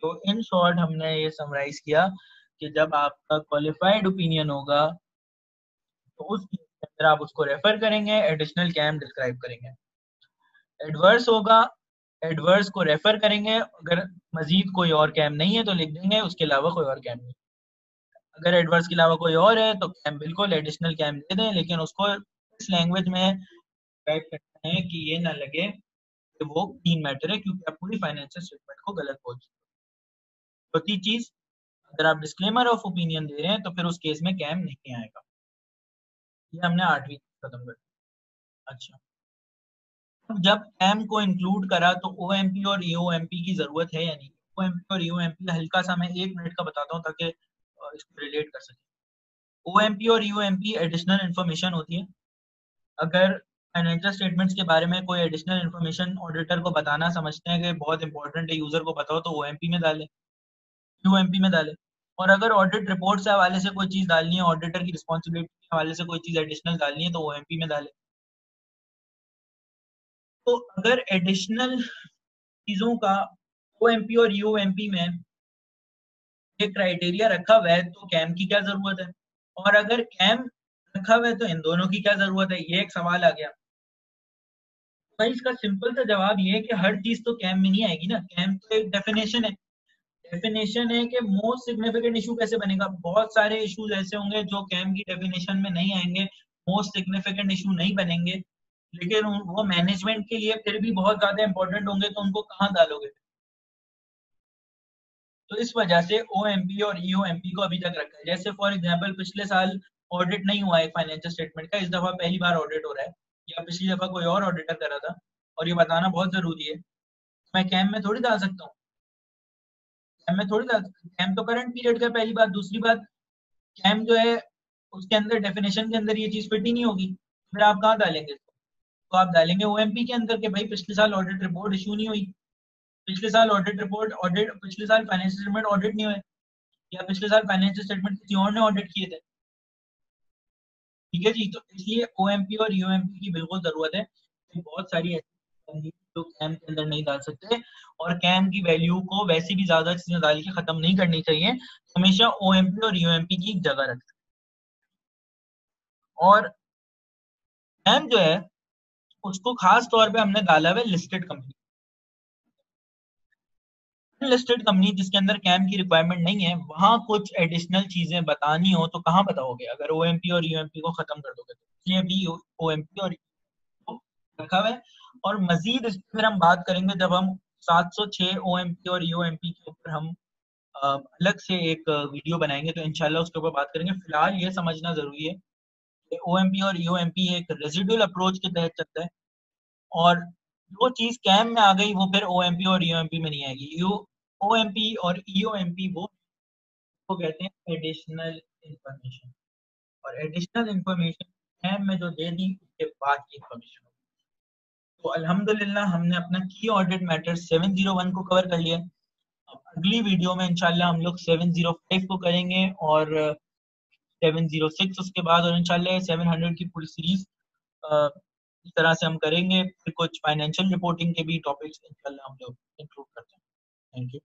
तो इन शॉर्ट हमने ये समराइज किया कि जब आपका क्वालिफाइड ओपिनियन होगा तो उस केस के अंदर आप उसको रेफर करेंगे, एडिशनल कैम डिस्क्राइब करेंगे। एडवर्स होगा, एडवर्स को रेफर करेंगे, अगर मजीद कोई और कैम नहीं है तो लिख देंगे उसके अलावा कोई और कैम नहीं। अगर एडवर्स के अलावा कोई और है तो कैम बिल्कुल एडिशनल कैम दे दें, लेकिन उसको इस लैंग्वेज में टाइप करना है कि ये ना लगे कि वो तीन मैटर है, क्योंकि आप पूरी फाइनेंशियल स्टेटमेंट को गलत बोल सकते हो। चौथी चीज, अगर आप डिस्क्लेमर ऑफ ओपिनियन दे रहे हैं तो फिर उस केस में कैम नहीं आएगा। ये हमने 8वीं खत्म कर दी। अच्छा, जब कैम को इंक्लूड करा तो ओएमपी और ईओएमपी की जरूरत है या नहीं? ओएमपी और ईओएमपी हल्का सा मैं 1 मिनट का बताता हूँ ताकि इसको रिलेट कर सके। ओएमपी और ईओएमपी एडिशनल इंफॉर्मेशन होती है। अगर फाइनेंशियल स्टेटमेंट्स के बारे में कोई एडिशनल इंफॉर्मेशन ऑडिटर को बताना समझते हैं कि बहुत इंपॉर्टेंट है, यूजर को बताओ, तो ओएमपी में डालें, यूएमपी में डालें। और अगर ऑडिट रिपोर्ट से हवाले से कोई चीज डालनी है, ऑडिटर की रिस्पॉन्सिबिलिटी के हवाले से कोई चीज एडिशनल डालनी है, तो ओएमपी में डालें। तो अगर एडिशनल चीजों का ओएमपी और यूएमपी में एक क्राइटेरिया रखा हुआ है तो कैम की क्या जरूरत है? और अगर कैम रखा हुआ है तो इन दोनों की क्या जरूरत है? ये एक सवाल आ गया भाई। इसका सिंपल सा जवाब ये है कि हर चीज तो कैम में नहीं आएगी ना। कैम तो एक डेफिनेशन है। डेफिनेशन है कि मोस्ट सिग्निफिकेंट इशू कैसे बनेगा। बहुत सारे इश्यूज ऐसे होंगे जो कैम की डेफिनेशन में नहीं आएंगे, मोस्ट सिग्निफिकेंट इशू नहीं बनेंगे, लेकिन वो मैनेजमेंट के लिए फिर भी बहुत ज्यादा इंपॉर्टेंट होंगे, तो उनको कहाँ डालोगे? तो इस वजह से ओएमपी और ईओएमपी को अभी तक रखा है। जैसे फॉर एग्जांपल पिछले साल ऑडिट नहीं हुआ है फाइनेंशियल स्टेटमेंट का, इस दफा पहली बार ऑडिट हो रहा है, या पिछली दफा कोई और ऑडिटर कर रहा था, और ये बताना बहुत जरूरी है। मैं कैम में थोड़ी डाल सकता हूँ, कैम में थोड़ी डाल सकता हूँ। कैम तो करंट पीरियड का, पहली बात। दूसरी बात, कैम जो है उसके अंदर डेफिनेशन के अंदर ये चीज फिट ही नहीं होगी, फिर आप कहाँ डालेंगे इसको? तो आप डालेंगे ओएमपी के अंदर के भाई पिछले साल ऑडिट रिपोर्ट इशू नहीं हुई, पिछले साल ऑडिट रिपोर्ट ऑडिट, पिछले साल फाइनेंशियल स्टेटमेंट ऑडिट नहीं हुए, या पिछले साल फाइनेंशियल स्टेटमेंट किसी और ने ऑडिट किए थे। ठीक है जी। तो इसलिए ओएमपी और यूएमपी की बिल्कुल जरूरत है। तो बहुत सारी ऐसी जो कैम के अंदर नहीं डाल सकते, और कैम की वैल्यू को वैसे भी ज्यादा चीजें डाल के खत्म नहीं करनी चाहिए, हमेशा ओएमपी और यूएमपी की एक जगह रखें। और कैम जो है उसको खास तौर पे हमने डाला हुआ है लिस्टेड कंपनी। लिस्टेड कंपनी जिसके अंदर कैम की रिक्वायरमेंट नहीं है, वहां कुछ एडिशनल चीजें बतानी हो तो कहाँ बताओगे अगर ओएमपी और यूएमपी को खत्म कर दोगे? तो इसलिए भी ओएमपी और रखा हुआ है। और मजीद इस पर हम बात करेंगे जब हम 706 ओएमपी और यूएमपी के ऊपर हम अलग से एक वीडियो बनाएंगे, तो इंशाल्लाह उसके ऊपर बात करेंगे। फिलहाल ये समझना जरूरी है कि ओएमपी और यूएमपी एक रेजिडुअल अप्रोच के तहत चलता है, और जो चीज कैम में आ गई वो फिर ओएमपी और यूएमपी में नहीं आएगी। यू ओएमपी और ईओएमपी वो कहते हैं एडिशनल इंफॉर्मेशन, और एडिशनल इंफॉर्मेशन कैम में जो दे दी उसके बाद की इंफॉर्मेशन। तो अल्हम्दुलिल्लाह हमने अपना की ऑडिट मैटर 701 को कवर कर लिया। अब अगली वीडियो में इंशाल्लाह हम लोग 705 को करेंगे, और 706 उसके बाद, और इंशाल्लाह 700 की पूरी सीरीज इस तरह से हम करेंगे। फिर कुछ फाइनेंशियल रिपोर्टिंग के भी टॉपिक्स इंशाल्लाह हम लोग इंक्लूड करते हैं। Thank you.